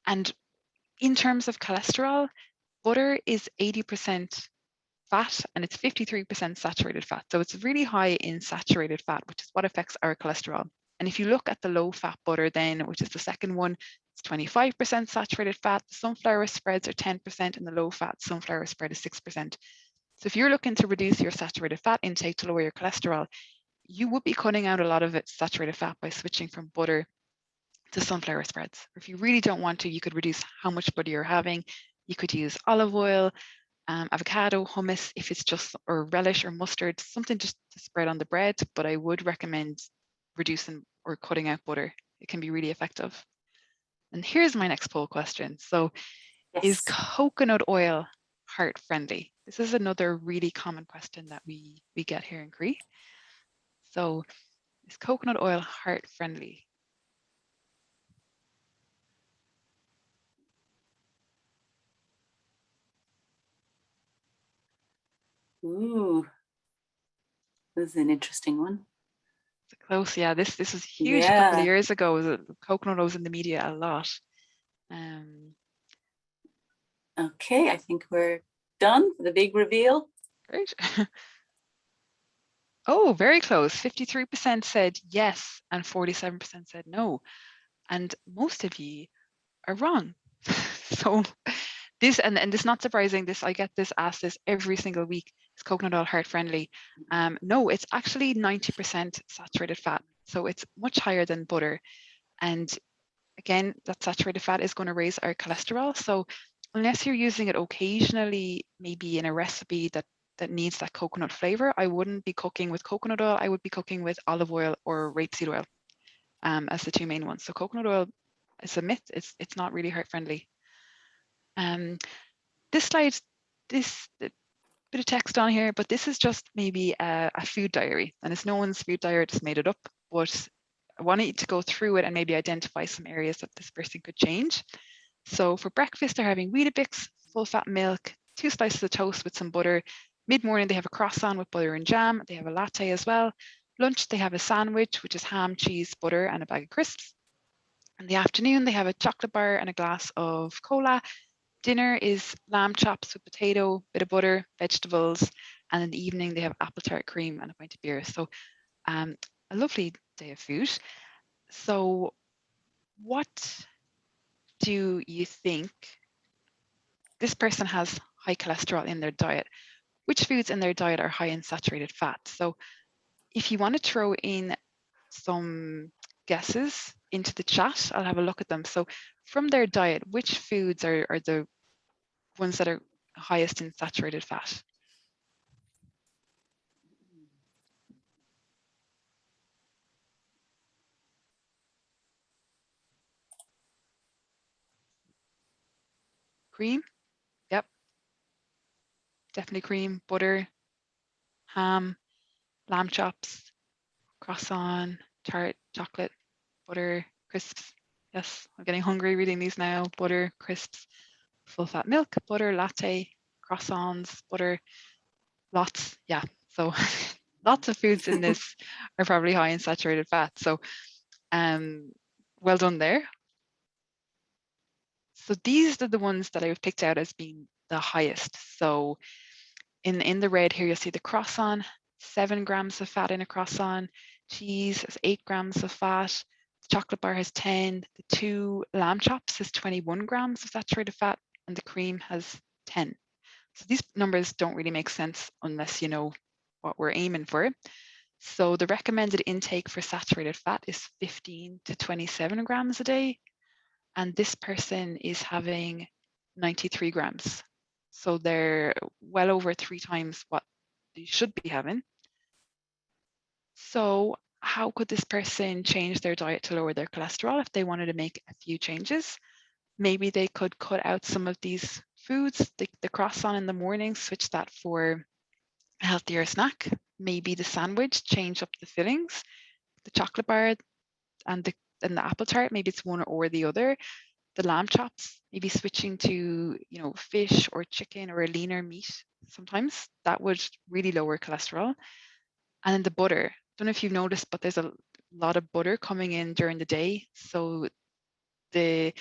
[SPEAKER 3] And in terms of cholesterol, butter is 80% fat and it's 53% saturated fat. So it's really high in saturated fat, which is what affects our cholesterol. And if you look at the low fat butter then, which is the second one, it's 25% saturated fat. The sunflower spreads are 10% and the low fat sunflower spread is 6%. So if you're looking to reduce your saturated fat intake to lower your cholesterol, you would be cutting out a lot of its saturated fat by switching from butter to sunflower spreads. Or if you really don't want to, you could reduce how much butter you're having. You could use olive oil, avocado, hummus, if it's just, or relish or mustard, something just to spread on the bread. But I would recommend reducing or cutting out butter. It can be really effective. And here's my next poll question. So
[SPEAKER 1] Yes.
[SPEAKER 3] Is coconut oil heart friendly? This is another really common question that we get here in Croí. So is coconut oil heart friendly?
[SPEAKER 1] Ooh, this is an interesting one.
[SPEAKER 3] It's close, yeah. This was huge a couple of years ago. Coconut oil was in the media a lot.
[SPEAKER 1] Okay, I think we're done for the big reveal.
[SPEAKER 3] Great. Oh, very close. 53% said yes and 47% said no. And most of you are wrong. So this, and this is not surprising, this I get this asked this every single week. Is coconut oil heart friendly? No, it's actually 90% saturated fat. So it's much higher than butter. And again, that saturated fat is going to raise our cholesterol. So unless you're using it occasionally, maybe in a recipe that needs that coconut flavor, I wouldn't be cooking with coconut oil. I would be cooking with olive oil or rapeseed oil as the two main ones. So coconut oil is a myth. It's not really heart friendly. This slide, this bit of text on here, but this is just maybe a food diary, and it's no one's food diary, just made it up. But I wanted you to go through it and maybe identify some areas that this person could change. So for breakfast, they're having Weetabix, full fat milk, 2 slices of toast with some butter. Mid-morning, they have a croissant with butter and jam. They have a latte as well. Lunch, they have a sandwich, which is ham, cheese, butter, and a bag of crisps. In the afternoon, they have a chocolate bar and a glass of cola. Dinner is lamb chops with potato, bit of butter, vegetables. And in the evening, they have apple tart cream and a pint of beer. So a lovely day of food. So what do you think? This person has high cholesterol in their diet. Which foods in their diet are high in saturated fat? So if you want to throw in some guesses into the chat, I'll have a look at them. So from their diet, which foods are the ones that are highest in saturated fat? Cream? Yep. Definitely cream, butter, ham, lamb chops, croissant, tart, chocolate, butter, crisps. Yes, I'm getting hungry reading these now. Butter, crisps, full fat milk, butter, latte, croissants, butter, lots. Yeah, so lots of foods in this are probably high in saturated fat. So well done there. So these are the ones that I've picked out as being the highest. So in the red here, you'll see the croissant, 7 grams of fat in a croissant. Cheese has 8 grams of fat. The chocolate bar has 10. The 2 lamb chops has 21 grams of saturated fat, and the cream has 10. So these numbers don't really make sense unless you know what we're aiming for. So the recommended intake for saturated fat is 15 to 27 grams a day. And this person is having 93 grams. So they're well over 3 times what they should be having. So how could this person change their diet to lower their cholesterol if they wanted to make a few changes? Maybe they could cut out some of these foods, the croissant in the morning, switch that for a healthier snack. Maybe the sandwich, change up the fillings, the chocolate bar and the apple tart, maybe it's one or the other. The lamb chops, maybe switching to fish or chicken or a leaner meat sometimes, that would really lower cholesterol. And then the butter, don't know if you've noticed, but there's a lot of butter coming in during the day. So I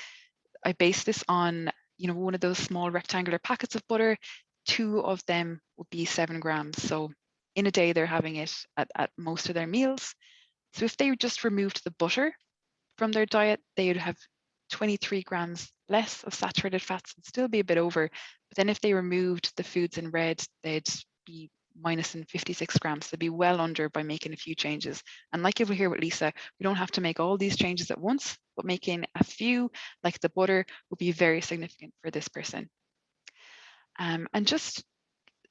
[SPEAKER 3] base this on one of those small rectangular packets of butter. 2 of them would be 7 grams. So in a day they're having it at most of their meals. So if they just removed the butter from their diet, they would have 23 grams less of saturated fats and still be a bit over. But then if they removed the foods in red, they'd be minus in 56 grams. They'd be well under by making a few changes. And like you'll hear with Lisa, we don't have to make all these changes at once, but making a few, like the butter, will be very significant for this person. And just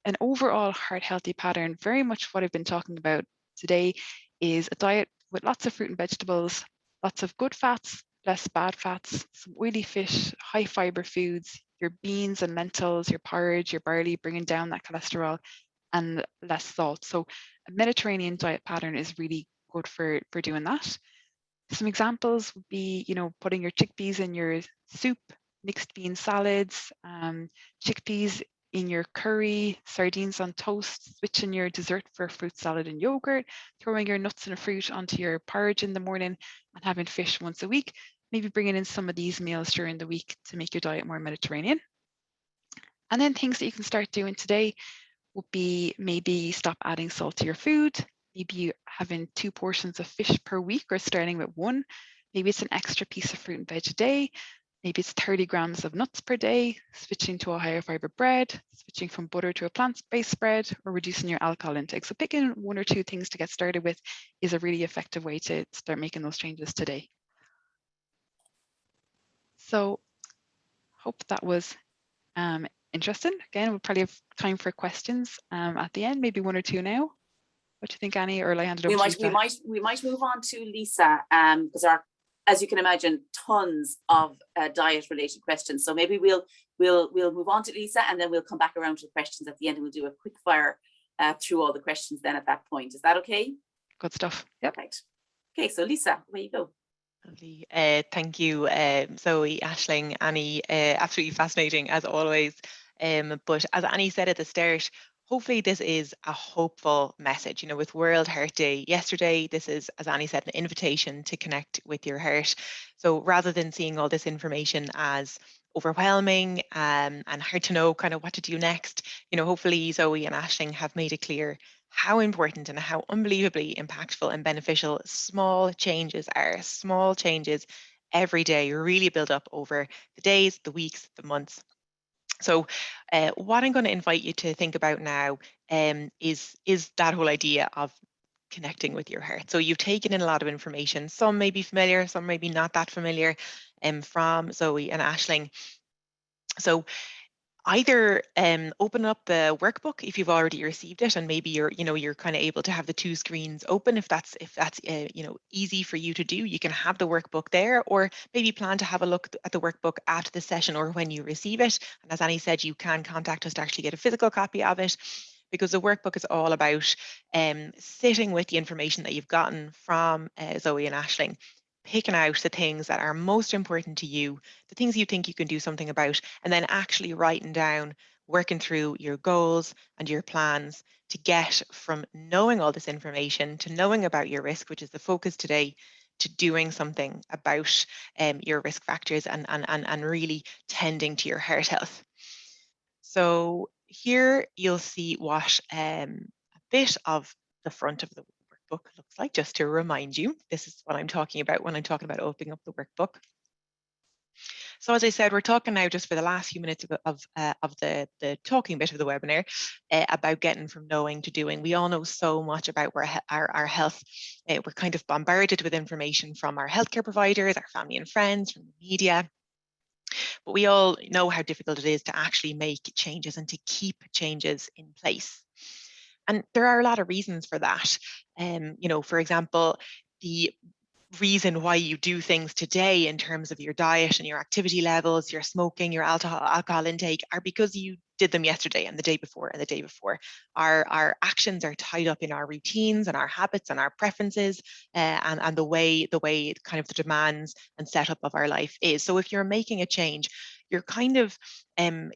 [SPEAKER 3] an overall heart healthy pattern, very much what I've been talking about today, is a diet with lots of fruit and vegetables, lots of good fats, less bad fats, some oily fish, high fiber foods, your beans and lentils, your porridge, your barley, bringing down that cholesterol, and less salt. So a Mediterranean diet pattern is really good for doing that. Some examples would be, putting your chickpeas in your soup, mixed bean salads, chickpeas in your curry, sardines on toast, switching your dessert for fruit salad and yogurt, throwing your nuts and fruit onto your porridge in the morning, and having fish once a week. Maybe bringing in some of these meals during the week to make your diet more Mediterranean. And then things that you can start doing today would be maybe stop adding salt to your food. Maybe having 2 portions of fish per week or starting with 1. Maybe it's an extra piece of fruit and veg a day. Maybe it's 30 grams of nuts per day, switching to a higher fiber bread, switching from butter to a plant-based bread, or reducing your alcohol intake. So picking 1 or 2 things to get started with is a really effective way to start making those changes today. So hope that was interesting. Again, we'll probably have time for questions at the end, maybe 1 or 2 now. What do you think, Annie? Or will I hand it over to Lisa?
[SPEAKER 1] We might move on to Lisa, because there are, as you can imagine, tons of diet-related questions. So maybe we'll move on to Lisa, and then we'll come back around to the questions at the end, and we'll do a quick fire through all the questions then at that point. Is that okay?
[SPEAKER 3] Good stuff.
[SPEAKER 1] Yep. Right. Okay, so Lisa, away you go.
[SPEAKER 4] Lovely. Thank you, Zoe, Aisling, Annie. Absolutely fascinating as always. But as Annie said at the start, hopefully this is a hopeful message. With World Heart Day yesterday, this is, as Annie said, an invitation to connect with your heart. So rather than seeing all this information as overwhelming and hard to know kind of what to do next, hopefully Zoe and Aisling have made it clear how important and how unbelievably impactful and beneficial small changes are. Small changes every day really build up over the days, the weeks, the months. So what I'm going to invite you to think about now is that whole idea of connecting with your heart. So you've taken in a lot of information. Some may be familiar, some may be not that familiar from Zoe and Aisling. So either open up the workbook if you've already received it, and maybe you're kind of able to have the 2 screens open. If that's easy for you to do, you can have the workbook there, or maybe plan to have a look at the workbook after the session or when you receive it. And as Annie said, you can contact us to actually get a physical copy of it, because the workbook is all about sitting with the information that you've gotten from Zoe and Aisling, picking out the things that are most important to you, the things you think you can do something about, and then actually writing down, working through your goals and your plans to get from knowing all this information to knowing about your risk, which is the focus today, to doing something about your risk factors and really tending to your heart health. So here you'll see what a bit of the front of the workbook looks like, just to remind you, this is what I'm talking about when I'm talking about opening up the workbook. So as I said, we're talking now just for the last few minutes of the talking bit of the webinar about getting from knowing to doing. We all know so much about our health. We're kind of bombarded with information from our healthcare providers, our family and friends, from the media. But we all know how difficult it is to actually make changes and to keep changes in place. And there are a lot of reasons for that. You know, for example, the reason why you do things today in terms of your diet and your activity levels, your smoking, your alcohol intake, are because you did them yesterday and the day before and the day before. Our actions are tied up in our routines and our habits and our preferences and the way kind of the demands and setup of our life is. So if you're making a change, you're kind of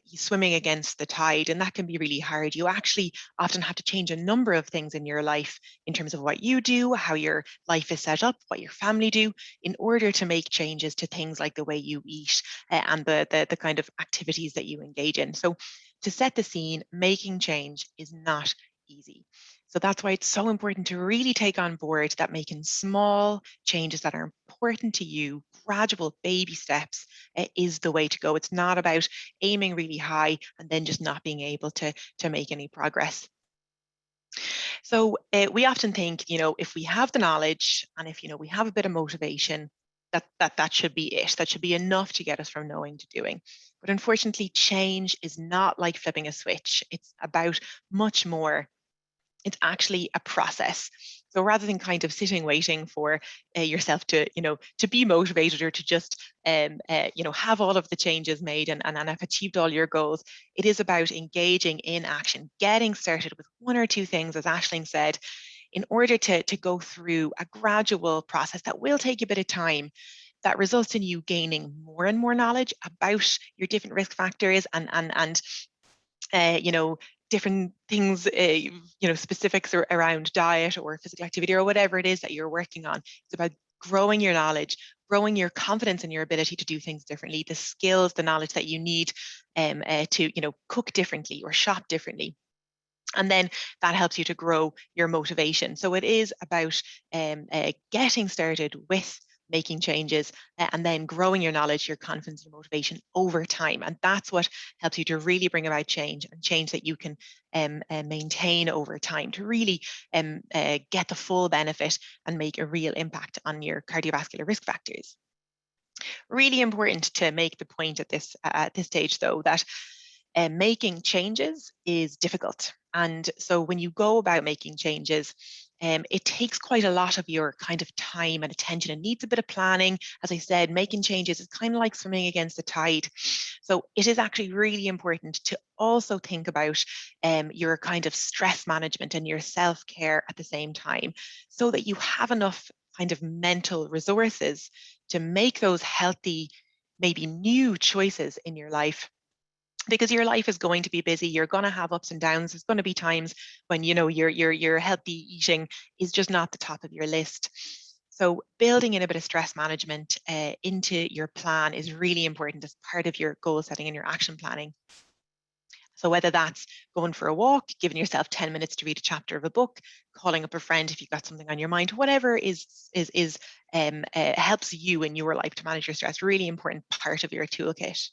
[SPEAKER 4] swimming against the tide, and that can be really hard. You actually often have to change a number of things in your life in terms of what you do, how your life is set up, what your family do, in order to make changes to things like the way you eat and the kind of activities that you engage in. So to set the scene, making change is not easy. So that's why it's so important to really take on board that making small changes that are important to you, gradual baby steps, is the way to go. It's not about aiming really high and then just not being able to make any progress. So we often think, you know, if we have the knowledge and if, you know, we have a bit of motivation, that should be it. That should be enough to get us from knowing to doing. But unfortunately, change is not like flipping a switch. It's about much more. It's actually a process. So rather than kind of sitting waiting for yourself to, you know, to be motivated or to just, you know, have all of the changes made and have achieved all your goals, it is about engaging in action, getting started with one or two things, as Aisling said, in order to go through a gradual process that will take a bit of time, that results in you gaining more and more knowledge about your different risk factors and you know, different things, you know, specifics around diet or physical activity or whatever it is that you're working on. It's about growing your knowledge, growing your confidence in your ability to do things differently, the skills, the knowledge that you need to, you know, cook differently or shop differently. And then that helps you to grow your motivation. So it is about getting started with making changes and then growing your knowledge, your confidence, your motivation over time. And that's what helps you to really bring about change, and change that you can maintain over time to really get the full benefit and make a real impact on your cardiovascular risk factors. Really important to make the point at this stage, though, that making changes is difficult. And so when you go about making changes, it takes quite a lot of your kind of time and attention. It needs a bit of planning. As I said, making changes is kind of like swimming against the tide. So it is actually really important to also think about your kind of stress management and your self-care at the same time, so that you have enough kind of mental resources to make those healthy, maybe new choices in your life. Because your life is going to be busy, you're going to have ups and downs. There's going to be times when, you know, your healthy eating is just not the top of your list. So building in a bit of stress management into your plan is really important as part of your goal setting and your action planning. So whether that's going for a walk, giving yourself 10 minutes to read a chapter of a book, calling up a friend if you've got something on your mind, whatever helps you in your life to manage your stress, really important part of your toolkit.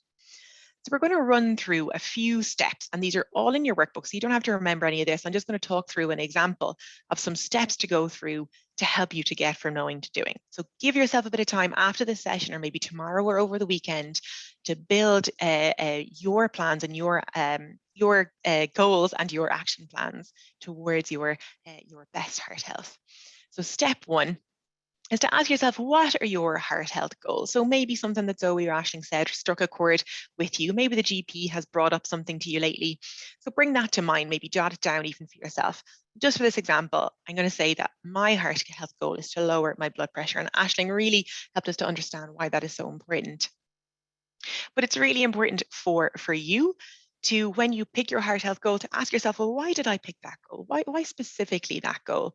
[SPEAKER 4] So we're going to run through a few steps, and these are all in your workbook, so you don't have to remember any of this. I'm just going to talk through an example of some steps to go through to help you to get from knowing to doing. So give yourself a bit of time after this session, or maybe tomorrow or over the weekend, to build your plans and your goals and your action plans towards your best heart health. So step one is to ask yourself, what are your heart health goals? So maybe something that Zoe or Aisling said struck a chord with you. Maybe the GP has brought up something to you lately. So bring that to mind, maybe jot it down even for yourself. Just for this example, I'm going to say that my heart health goal is to lower my blood pressure. And Aisling really helped us to understand why that is so important. But it's really important for you to, when you pick your heart health goal, to ask yourself, well, why did I pick that goal? Why specifically that goal?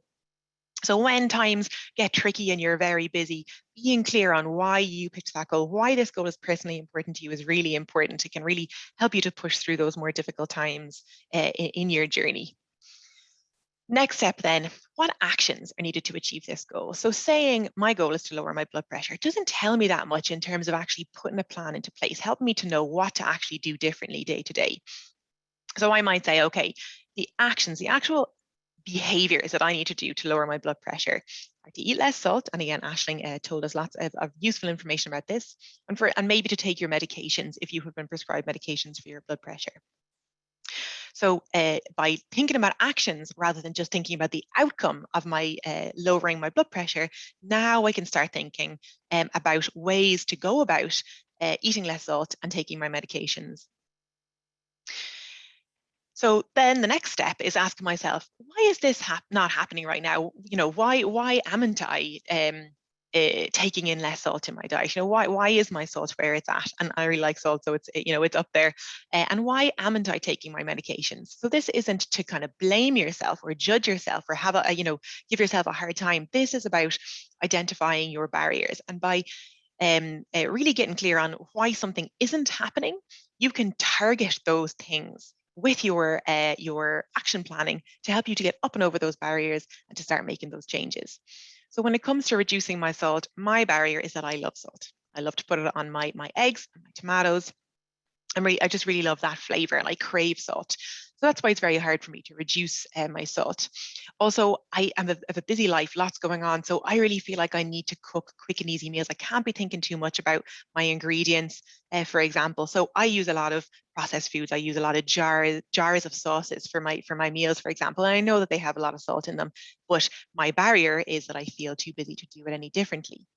[SPEAKER 4] So when times get tricky and you're very busy, being clear on why you picked that goal, why this goal is personally important to you is really important. It can really help you to push through those more difficult times in your journey. Next step then, what actions are needed to achieve this goal? So saying my goal is to lower my blood pressure doesn't tell me that much in terms of actually putting a plan into place, helping me to know what to actually do differently day to day. So I might say, okay, the actions, the actual behaviors that I need to do to lower my blood pressure are to eat less salt. And again, Aisling told us lots of useful information about this, and maybe to take your medications if you have been prescribed medications for your blood pressure. So by thinking about actions rather than just thinking about the outcome of my lowering my blood pressure, now I can start thinking about ways to go about eating less salt and taking my medications. So then the next step is asking myself, why is this not happening right now? You know, why amn't I taking in less salt in my diet? You know, why is my salt where it's at? And I really like salt, so it's, you know, it's up there. And why amn't I taking my medications? So this isn't to kind of blame yourself or judge yourself or have you know, give yourself a hard time. This is about identifying your barriers, and by really getting clear on why something isn't happening, you can target those things with your action planning to help you to get up and over those barriers and to start making those changes. So when it comes to reducing my salt, my barrier is that I love salt. I love to put it on my eggs and my tomatoes. I just really love that flavor, and I crave salt. So that's why it's very hard for me to reduce my salt. Also, I have a busy life, lots going on. So I really feel like I need to cook quick and easy meals. I can't be thinking too much about my ingredients, for example. So I use a lot of processed foods. I use a lot of jars of sauces for my meals, for example. And I know that they have a lot of salt in them, but my barrier is that I feel too busy to do it any differently.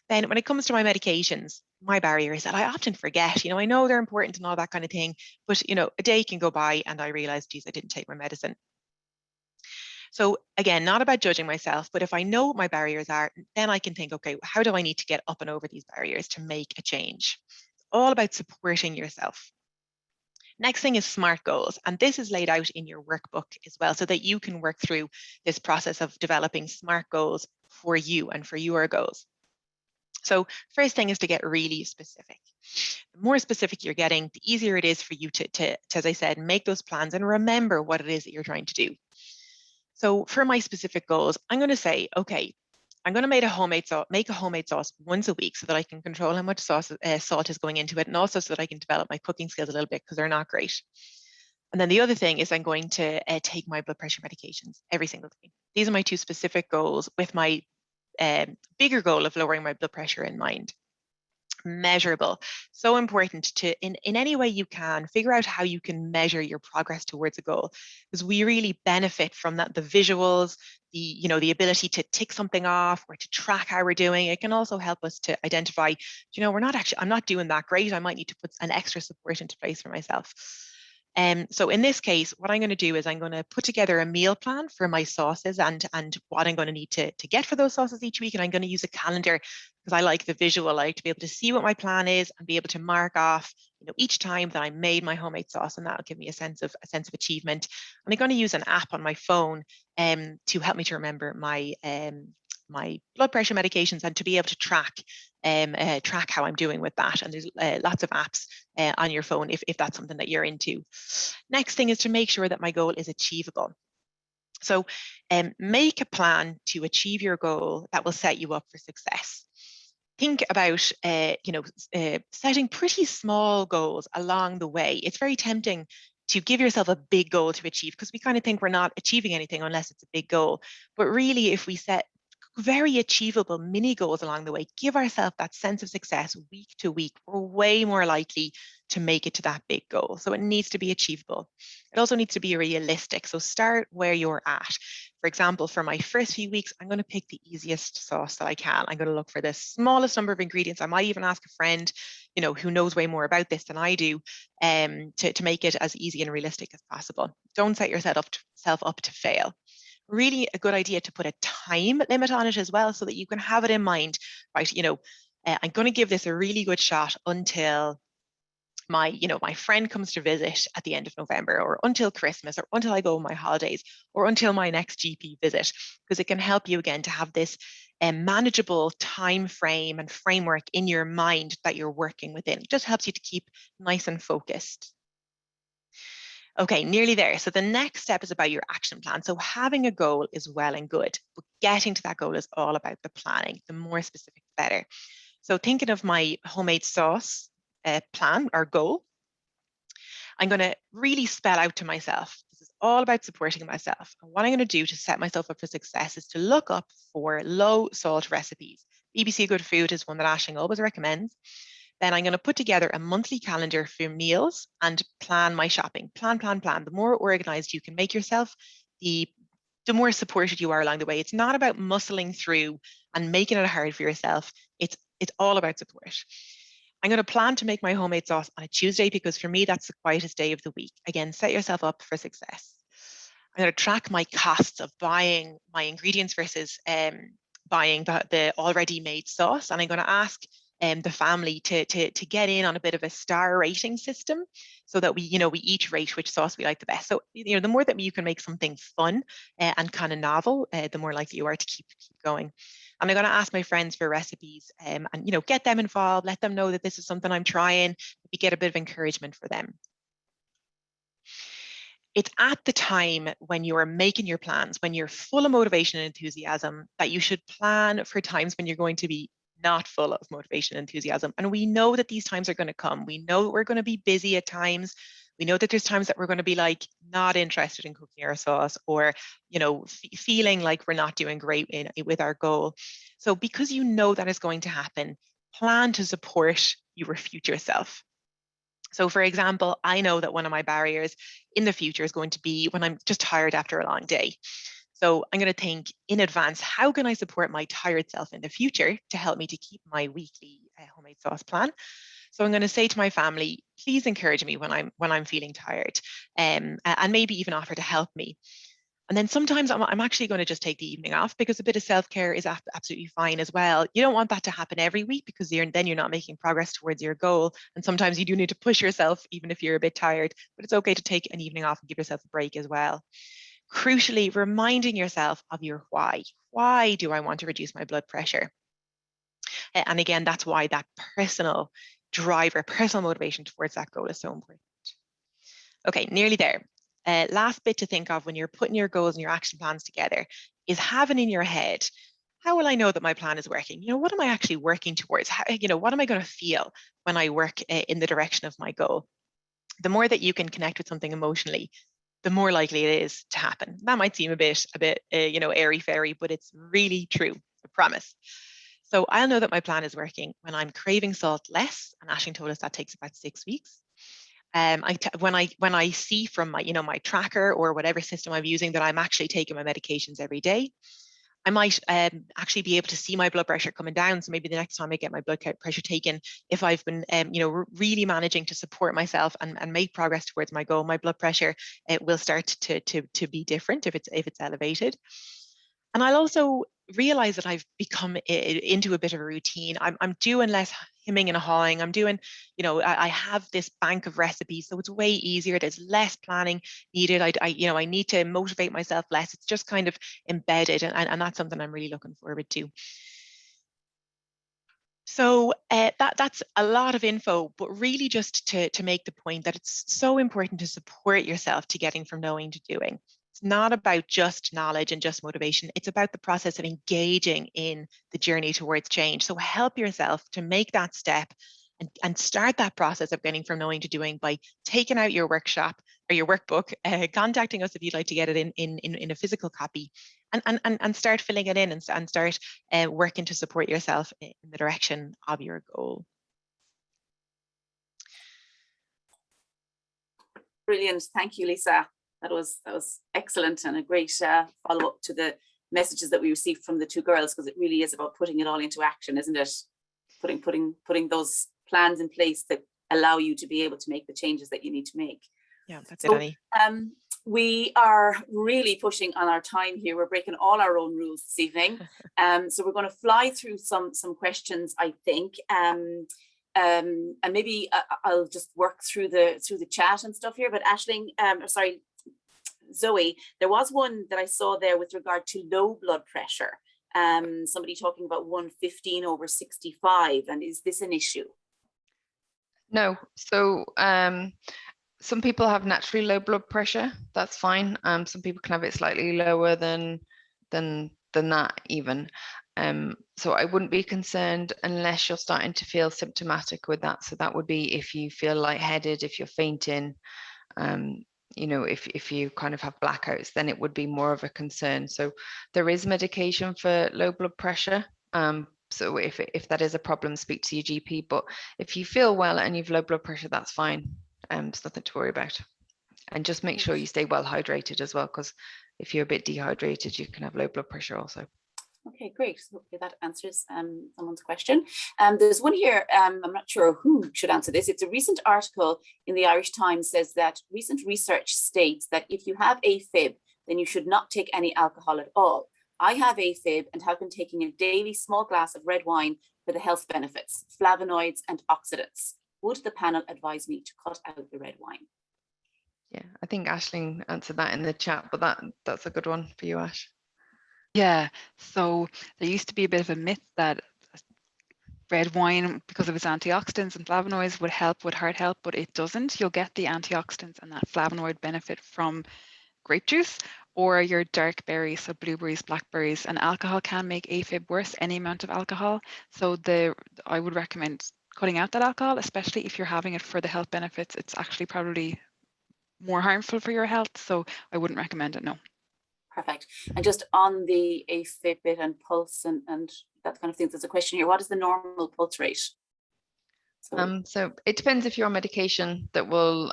[SPEAKER 4] Then when it comes to my medications, my barrier is that I often forget. You know, I know they're important and all that kind of thing, but you know, a day can go by and I realize, geez, I didn't take my medicine. So again, not about judging myself, but if I know what my barriers are, then I can think, okay, how do I need to get up and over these barriers to make a change? It's all about supporting yourself. Next thing is SMART goals, and this is laid out in your workbook as well, so that you can work through this process of developing SMART goals for you and for your goals. So first thing is to get really specific. The more specific you're getting, the easier it is for you to, as I said, make those plans and remember what it is that you're trying to do. So for my specific goals, I'm going to say, okay, I'm going to make a homemade sauce once a week so that I can control how much salt is going into it, and also so that I can develop my cooking skills a little bit because they're not great. And then the other thing is I'm going to take my blood pressure medications every single day. These are my two specific goals with my bigger goal of lowering my blood pressure in mind. Measurable. So important to, in any way you can, figure out how you can measure your progress towards a goal, because we really benefit from that, the visuals, the ability to tick something off or to track how we're doing. It can also help us to identify, I'm not doing that great. I might need to put an extra support into place for myself. So in this case, what I'm going to do is I'm going to put together a meal plan for my sauces and what I'm going to need to get for those sauces each week. And I'm going to use a calendar because I like the visual. I like to be able to see what my plan is and be able to mark off, each time that I made my homemade sauce, and that'll give me a sense of achievement. And I'm going to use an app on my phone to help me to remember my blood pressure medications and to be able to track how I'm doing with that. And there's lots of apps on your phone if that's something that you're into. Next thing is to make sure that my goal is achievable. So make a plan to achieve your goal that will set you up for success. Think about, setting pretty small goals along the way. It's very tempting to give yourself a big goal to achieve because we kind of think we're not achieving anything unless it's a big goal. But really, if we set very achievable mini goals along the way, give ourselves that sense of success week to week, we're way more likely to make it to that big goal. So it needs to be achievable. It also needs to be realistic. So start where you're at. For example, for my first few weeks, I'm going to pick the easiest sauce that I can. I'm going to look for the smallest number of ingredients. I might even ask a friend, who knows way more about this than I do, to make it as easy and realistic as possible. Don't set yourself up to fail. Really a good idea to put a time limit on it as well, so that you can have it in mind, right? I'm going to give this a really good shot until my friend comes to visit at the end of November, or until Christmas, or until I go on my holidays, or until my next GP visit, because it can help you again to have this manageable time frame and framework in your mind that you're working within. It just helps you to keep nice and focused. Okay, nearly there. So the next step is about your action plan. So having a goal is well and good, but getting to that goal is all about the planning. The more specific, the better. So thinking of my homemade sauce plan or goal, I'm going to really spell out to myself. This is all about supporting myself. And what I'm going to do to set myself up for success is to look up for low salt recipes. BBC Good Food is one that Aisling always recommends. Then I'm going to put together a monthly calendar for meals and plan my shopping. Plan. The more organized you can make yourself, the more supported you are along the way. It's not about muscling through and making it hard for yourself. It's all about support. I'm going to plan to make my homemade sauce on a Tuesday because for me, that's the quietest day of the week. Again, set yourself up for success. I'm going to track my costs of buying my ingredients versus buying the already made sauce. And I'm going to ask the family to get in on a bit of a star rating system so that we each rate which sauce we like the best. So, the more that you can make something fun and kind of novel, the more likely you are to keep going. And I'm going to ask my friends for recipes and get them involved, let them know that this is something I'm trying, maybe get a bit of encouragement for them. It's at the time when you're making your plans, when you're full of motivation and enthusiasm, that you should plan for times when you're going to be not full of motivation and enthusiasm. And we know that these times are going to come. We know that we're going to be busy at times. We know that there's times that we're going to be like not interested in cooking our sauce, or feeling like we're not doing great with our goal. So because you know that is going to happen, plan to support your future self. So for example, I know that one of my barriers in the future is going to be when I'm just tired after a long day. So I'm going to think in advance, how can I support my tired self in the future to help me to keep my weekly homemade sauce plan? So I'm going to say to my family, please encourage me when I'm feeling tired, and maybe even offer to help me. And then sometimes I'm actually going to just take the evening off, because a bit of self-care is absolutely fine as well. You don't want that to happen every week, because then you're not making progress towards your goal. And sometimes you do need to push yourself, even if you're a bit tired, but it's okay to take an evening off and give yourself a break as well. Crucially, reminding yourself of your why. Why do I want to reduce my blood pressure? And again, that's why that personal driver, personal motivation towards that goal is so important. Okay, nearly there. Last bit to think of when you're putting your goals and your action plans together is having in your head, how will I know that my plan is working? What am I actually working towards? What am I going to feel when I work in the direction of my goal? The more that you can connect with something emotionally, the more likely it is to happen. That might seem a bit airy-fairy, but it's really true, I promise. So I'll know that my plan is working when I'm craving salt less, and Aisling told us that takes about 6 weeks. When I see from my my tracker or whatever system I'm using that I'm actually taking my medications every day, I might actually be able to see my blood pressure coming down. So maybe the next time I get my blood pressure taken, if I've been really managing to support myself and make progress towards my goal, my blood pressure will start to be different if it's elevated. And I'll also realize that I've become into a bit of a routine. I'm doing less hemming and hawing. I'm doing, I have this bank of recipes, so it's way easier. There's less planning needed. I need to motivate myself less. It's just kind of embedded, and that's something I'm really looking forward to. So that's a lot of info, but really just to make the point that it's so important to support yourself to getting from knowing to doing. It's not about just knowledge and just motivation. It's about the process of engaging in the journey towards change. So help yourself to make that step and start that process of getting from knowing to doing by taking out your workshop or your workbook, contacting us if you'd like to get it in a physical copy, and start filling it in and start working to support yourself in the direction of your goal.
[SPEAKER 1] Brilliant. Thank you, Lisa. That was excellent, and a great follow-up to the messages that we received from the two girls, because it really is about putting it all into action, isn't it? Putting those plans in place that allow you to be able to make the changes that you need to make.
[SPEAKER 4] Yeah, that's it, Annie.
[SPEAKER 1] We are really pushing on our time here. We're breaking all our own rules this evening. So we're going to fly through some questions, I think. and maybe I'll just work through the chat and stuff here. But Aisling, sorry, Zoe, there was one that I saw there with regard to low blood pressure. Somebody talking about 115/65, and is this an issue?
[SPEAKER 2] No. So some people have naturally low blood pressure. That's fine. Some people can have it slightly lower than that even. So I wouldn't be concerned unless you're starting to feel symptomatic with that. So that would be if you feel lightheaded, if you're fainting, you know, if you kind of have blackouts, then it would be more of a concern. So there is medication for low blood pressure. So if that is a problem, speak to your GP. But if you feel well and you've low blood pressure, that's fine. There's nothing to worry about. And just make sure you stay well hydrated as well, because if you're a bit dehydrated, you can have low blood pressure also.
[SPEAKER 1] Okay, great. So hopefully that answers someone's question. There's one here, I'm not sure who should answer this. It's a recent article in the Irish Times says that recent research states that if you have AFib, then you should not take any alcohol at all. I have AFib and have been taking a daily small glass of red wine for the health benefits, flavonoids and oxidants. Would the panel advise me to cut out the red wine?
[SPEAKER 2] Yeah, I think Aisling answered that in the chat, but that's a good one for you, Ash.
[SPEAKER 3] Yeah, so there used to be a bit of a myth that red wine, because of its antioxidants and flavonoids, would help with heart health, but it doesn't. You'll get the antioxidants and that flavonoid benefit from grape juice or your dark berries, so blueberries, blackberries, and alcohol can make AFib worse, any amount of alcohol. So I would recommend cutting out that alcohol, especially if you're having it for the health benefits. It's actually probably more harmful for your health, so I wouldn't recommend it, no.
[SPEAKER 1] Perfect. And just on the AFib bit and pulse and that kind of thing, there's a question here. What is the normal pulse rate?
[SPEAKER 2] So it depends if you're on medication that will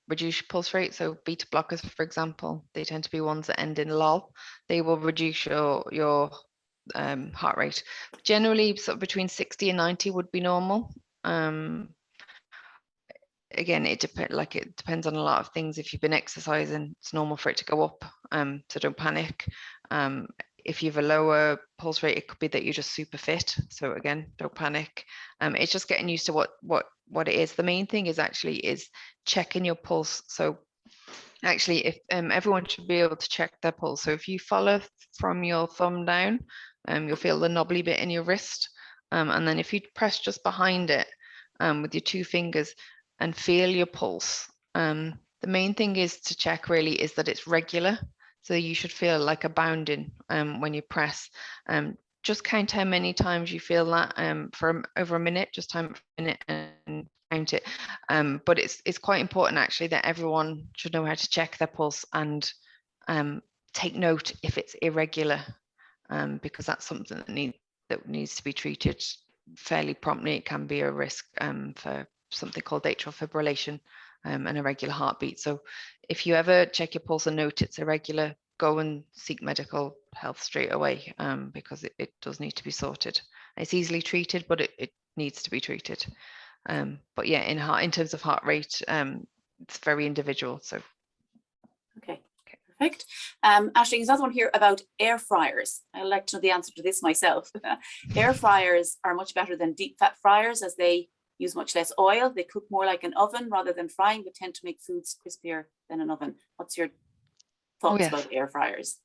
[SPEAKER 2] reduce your pulse rate. So beta blockers, for example, they tend to be ones that end in lol. They will reduce your heart rate. Generally, sort of between 60 and 90 would be normal. Again, it depends on a lot of things. If you've been exercising, it's normal for it to go up. So don't panic. If you have a lower pulse rate, it could be that you're just super fit. So again, don't panic. It's just getting used to what it is. The main thing is checking your pulse. So actually, if everyone should be able to check their pulse. So if you follow from your thumb down, you'll feel the knobbly bit in your wrist. And then if you press just behind it with your two fingers and feel your pulse, the main thing is to check really is that it's regular. So you should feel like a bounding when you press. Just count how many times you feel that for over a minute, just time for a minute and count it. But it's quite important actually that everyone should know how to check their pulse and take note if it's irregular, because that's something that needs to be treated fairly promptly. It can be a risk for something called atrial fibrillation and irregular heartbeat. So if you ever check your pulse and note it's irregular, go and seek medical health straight away, because it does need to be sorted. It's easily treated, but it needs to be treated. But yeah, in terms of heart rate, it's very individual. So
[SPEAKER 1] okay. Perfect. Aisling, there's another one here about air fryers. I'd like to know the answer to this myself. Air fryers are much better than deep fat fryers as they use much less oil. They cook more like an oven rather than frying, but tend to make foods crispier than an oven. What's your thoughts about air fryers?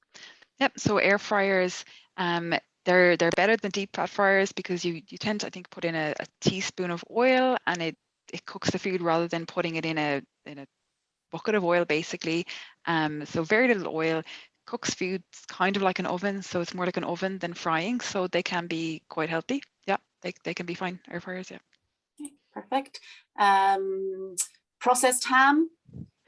[SPEAKER 3] Yep. So air fryers, they're better than deep fat fryers because you tend to, I think, put in a teaspoon of oil and it cooks the food rather than putting it in a bucket of oil basically. So very little oil, cooks foods kind of like an oven, so it's more like an oven than frying. So they can be quite healthy. Yeah, they can be fine, air fryers. Yeah.
[SPEAKER 1] Okay, perfect. Processed ham.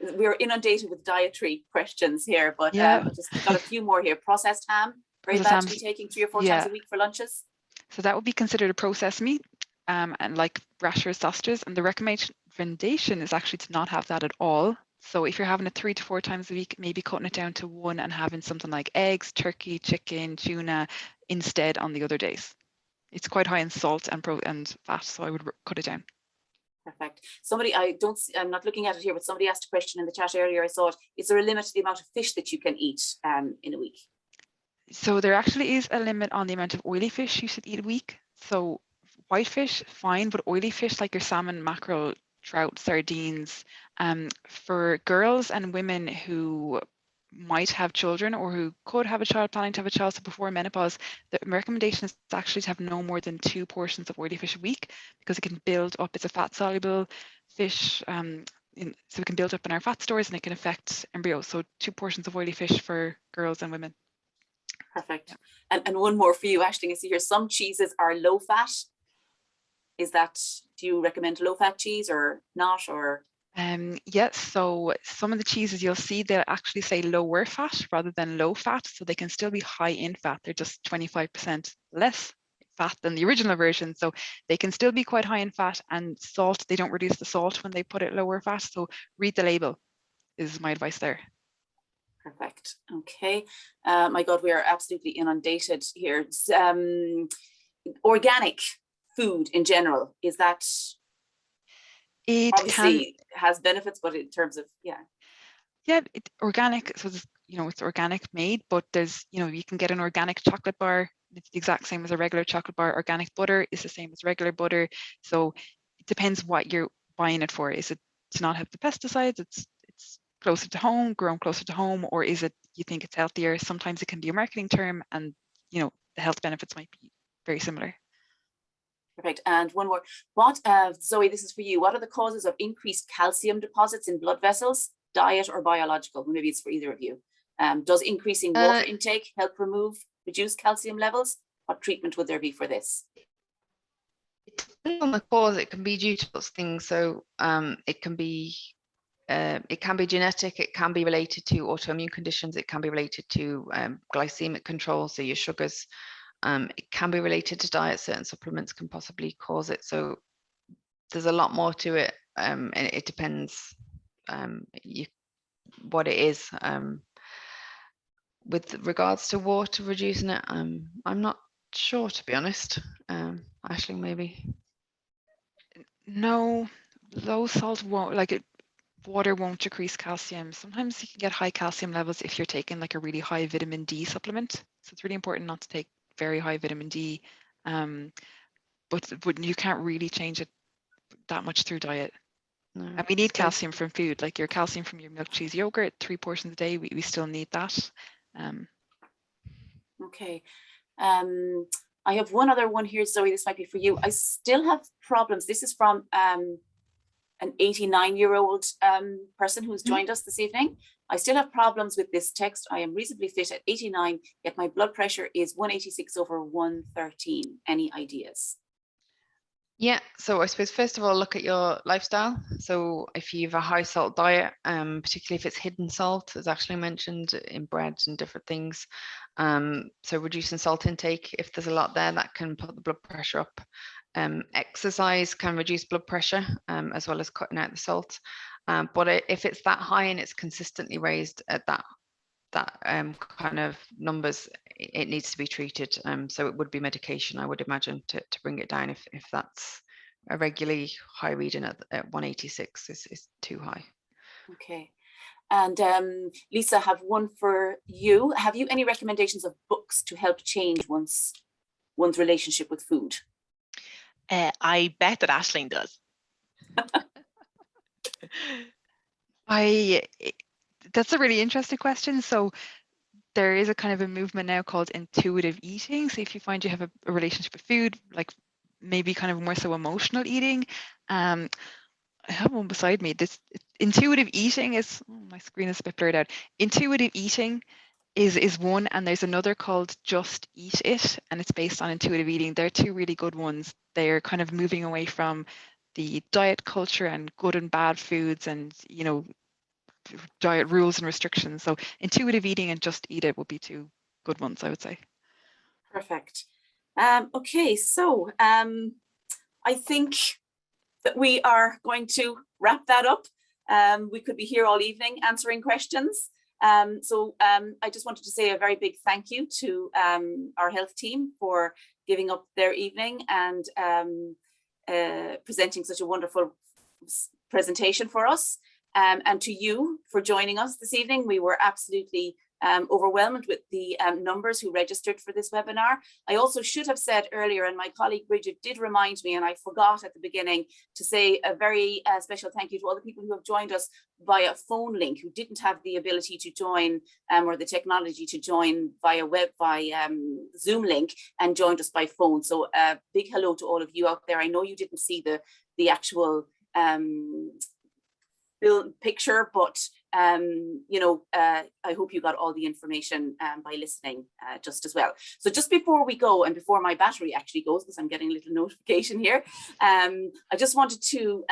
[SPEAKER 1] We're inundated with dietary questions here, but I've just got a few more here. Processed ham, very bad to be taking 3 or 4 times a week for lunches.
[SPEAKER 3] So that would be considered a processed meat, and like rashers, sausages, and the recommendation is actually to not have that at all. So if you're having it 3 to 4 times a week, maybe cutting it down to 1 and having something like eggs, turkey, chicken, tuna instead on the other days. It's quite high in salt and fat, so I would cut it down.
[SPEAKER 1] Perfect. Somebody, I'm not looking at it here, but somebody asked a question in the chat earlier. I saw it. Is there a limit to the amount of fish that you can eat in a week?
[SPEAKER 3] So there actually is a limit on the amount of oily fish you should eat a week. So white fish, fine, but oily fish like your salmon, mackerel, trout, sardines, for girls and women who might have children or who could have a child, planning to have a child, so before menopause, the recommendation is actually to have no more than 2 portions of oily fish a week, because it can build up. It's a fat soluble fish, so it can build up in our fat stores and it can affect embryos. So 2 portions of oily fish for girls and women.
[SPEAKER 1] Perfect. And one more for you, Aisling. I see here some cheeses are low fat. Do you recommend low fat cheese or not? Or
[SPEAKER 3] Yes, so some of the cheeses you'll see they'll actually say lower fat rather than low fat, so they can still be high in fat. They're just 25% less fat than the original version, so they can still be quite high in fat. And salt, they don't reduce the salt when they put it lower fat, so read the label is my advice there.
[SPEAKER 1] perfect. Okay. My God, we are absolutely inundated here. Organic food in general, is that
[SPEAKER 3] It
[SPEAKER 1] obviously has benefits, but in terms of
[SPEAKER 3] organic, so it's organic made, but there's you can get an organic chocolate bar. It's the exact same as a regular chocolate bar. Organic butter is the same as regular butter, so it depends what you're buying it for. Is it to not have the pesticides? It's closer to home, grown closer to home, or is it you think it's healthier? Sometimes it can be a marketing term, and the health benefits might be very similar.
[SPEAKER 1] perfect. And one more. Zoe, this is for you. What are the causes of increased calcium deposits in blood vessels, diet or biological? Maybe it's for either of you. Does increasing water intake help reduce calcium levels? What treatment would there be for this?
[SPEAKER 2] It depends on the cause. It can be due to those things. So it can be genetic. It can be related to autoimmune conditions. It can be related to glycemic control, so your sugars. It can be related to diet. Certain supplements can possibly cause it. So there's a lot more to it, and it depends what it is. With regards to water reducing it, I'm not sure, to be honest. Aisling, maybe.
[SPEAKER 3] No, low salt won't, water won't decrease calcium. Sometimes you can get high calcium levels if you're taking like a really high vitamin D supplement. So it's really important not to take very high vitamin D. But you can't really change it that much through diet.
[SPEAKER 2] No.
[SPEAKER 3] And we need calcium from food, like your calcium from your milk, cheese, yogurt, 3 portions a day. We still need that.
[SPEAKER 1] Okay. I have one other one here, Zoe. This might be for you. I still have problems. This is from an 89-year-old person who's joined us this evening. I still have problems with this text. I am reasonably fit at 89, yet my blood pressure is 186/113. Any ideas?
[SPEAKER 2] Yeah, so I suppose first of all, look at your lifestyle. So if you have a high salt diet, particularly if it's hidden salt, as actually mentioned, in breads and different things. So reducing salt intake, if there's a lot there, that can put the blood pressure up. Exercise can reduce blood pressure, as well as cutting out the salt. But if it's that high and it's consistently raised at that kind of numbers, it needs to be treated. So it would be medication, I would imagine, to bring it down if that's a regularly high reading at 186 is too high.
[SPEAKER 1] Okay. And Lisa, I have one for you. Have you any recommendations of books to help change one's relationship with food?
[SPEAKER 4] I bet that Aisling does.
[SPEAKER 3] That's a really interesting question. So there is a kind of a movement now called intuitive eating. So if you find you have a relationship with food, like maybe kind of more so emotional eating, I have one beside me. This intuitive eating is, my screen is a bit blurred out. Intuitive eating is one, and there's another called Just Eat It, and it's based on intuitive eating. They're 2 really good ones. They're kind of moving away from the diet culture and good and bad foods and diet rules and restrictions. So intuitive eating and Just Eat It would be 2 good ones, I would say.
[SPEAKER 1] Perfect. Okay, so I think that we are going to wrap that up. We could be here all evening answering questions. So I just wanted to say a very big thank you to our health team for giving up their evening and presenting such a wonderful presentation for us. And to you for joining us this evening. We were absolutely overwhelmed with the numbers who registered for this webinar. I also should have said earlier, and my colleague Bridget did remind me, and I forgot at the beginning, to say a very special thank you to all the people who have joined us via phone link, who didn't have the ability to join or the technology to join via Zoom link and joined us by phone. So a big hello to all of you out there. I know you didn't see the actual picture, but I hope you got all the information by listening just as well. So just before we go, and before my battery actually goes, because I'm getting a little notification here, I just wanted to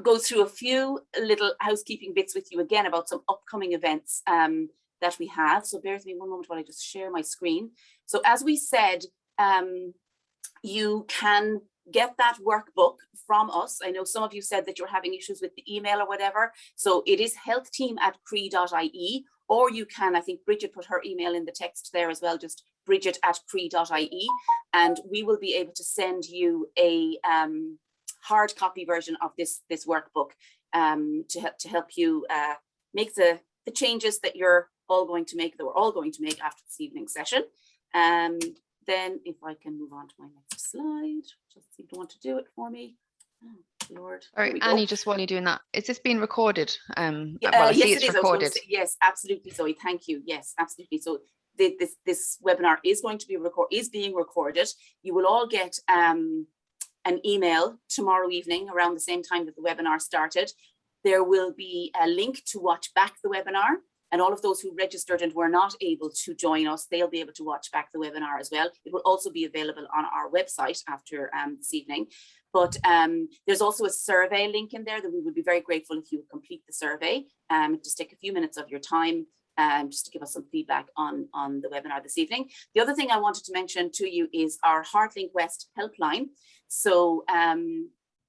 [SPEAKER 1] go through a few little housekeeping bits with you again about some upcoming events that we have. So bear with me one moment while I just share my screen. So as we said, you can get that workbook from us. I know some of you said that you're having issues with the email or whatever. So it is healthteam@croi.ie, or you can, I think Bridget put her email in the text there as well, just bridget@croi.ie, and we will be able to send you a hard copy version of this workbook to help you make the changes that you're all going to make, that we're all going to make after this evening session. Then if I can move on to my next slide, just seem to want to do it for me. Oh, Lord.
[SPEAKER 2] All right, Annie, just while you're doing that, is this being recorded? Well, I see
[SPEAKER 1] yes,
[SPEAKER 2] it's recorded.
[SPEAKER 1] Yes, absolutely, Zoe. Thank you. Yes, absolutely. So this webinar is going to be being recorded. You will all get an email tomorrow evening around the same time that the webinar started. There will be a link to watch back the webinar. And all of those who registered and were not able to join us, they'll be able to watch back the webinar as well. It will also be available on our website after this evening. But there's also a survey link in there that we would be very grateful if you would complete the survey. Just take a few minutes of your time just to give us some feedback on the webinar this evening. The other thing I wanted to mention to you is our HeartLink West helpline. So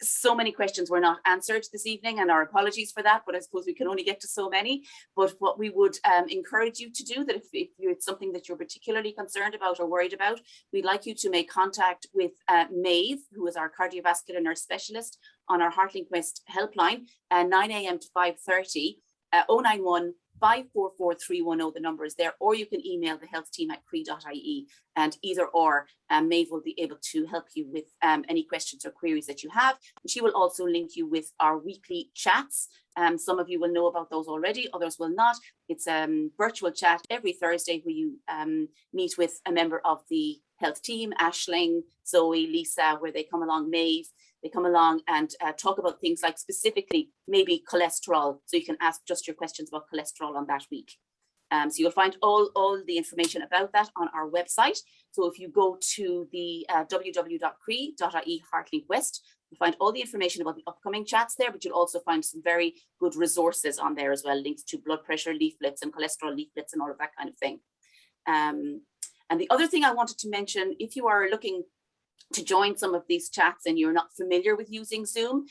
[SPEAKER 1] so many questions were not answered this evening, and our apologies for that, but I suppose we can only get to so many. But what we would encourage you to do, that if it's something that you're particularly concerned about or worried about, we'd like you to make contact with Maeve, who is our cardiovascular nurse specialist, on our HeartLink West helpline, 9 a.m. to 5:30, 091 544 310, the number is there, or you can email the health team at croi.ie, and either or Maeve will be able to help you with any questions or queries that you have. And she will also link you with our weekly chats. Some of you will know about those already, others will not. It's a virtual chat every Thursday where you meet with a member of the health team, Aisling, Zoe, Lisa, where they come along, Maeve. They come along and talk about things like specifically maybe cholesterol. So you can ask just your questions about cholesterol on that week. So you'll find all the information about that on our website. So if you go to the www.croi.ie HeartLink West, you'll find all the information about the upcoming chats there, but you'll also find some very good resources on there as well, links to blood pressure leaflets and cholesterol leaflets and all of that kind of thing. And the other thing I wanted to mention, if you are looking to join some of these chats and you're not familiar with using Zoom,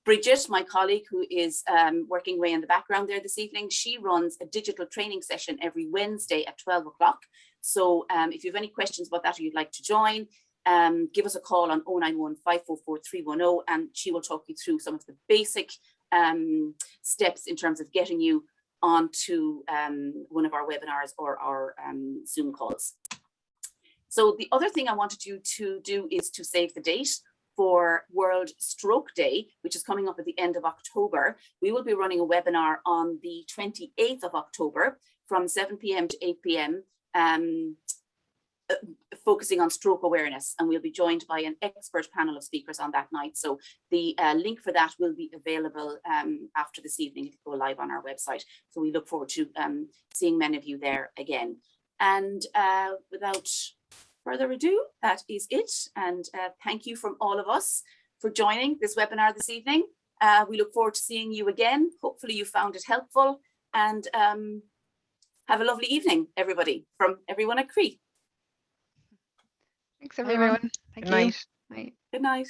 [SPEAKER 1] Bridget, my colleague who is working away in the background there this evening, she runs a digital training session every Wednesday at 12 o'clock. So if you have any questions about that or you'd like to join, give us a call on 091 544 310, and she will talk you through some of the basic steps in terms of getting you onto one of our webinars or our Zoom calls. So the other thing I wanted you to do is to save the date for World Stroke Day, which is coming up at the end of October. We will be running a webinar on the 28th of October from 7 p.m. to 8 p.m. Focusing on stroke awareness, and we'll be joined by an expert panel of speakers on that night. So the link for that will be available after this evening. It'll go live on our website. So we look forward to seeing many of you there again. And without further ado, that is it. And thank you from all of us for joining this webinar this evening. We look forward to seeing you again. Hopefully you found it helpful, and have a lovely evening, everybody, from everyone at Croí.
[SPEAKER 2] Thanks, everyone.
[SPEAKER 3] Thank
[SPEAKER 4] Good
[SPEAKER 3] you.
[SPEAKER 4] night.
[SPEAKER 2] Bye.
[SPEAKER 1] Good night.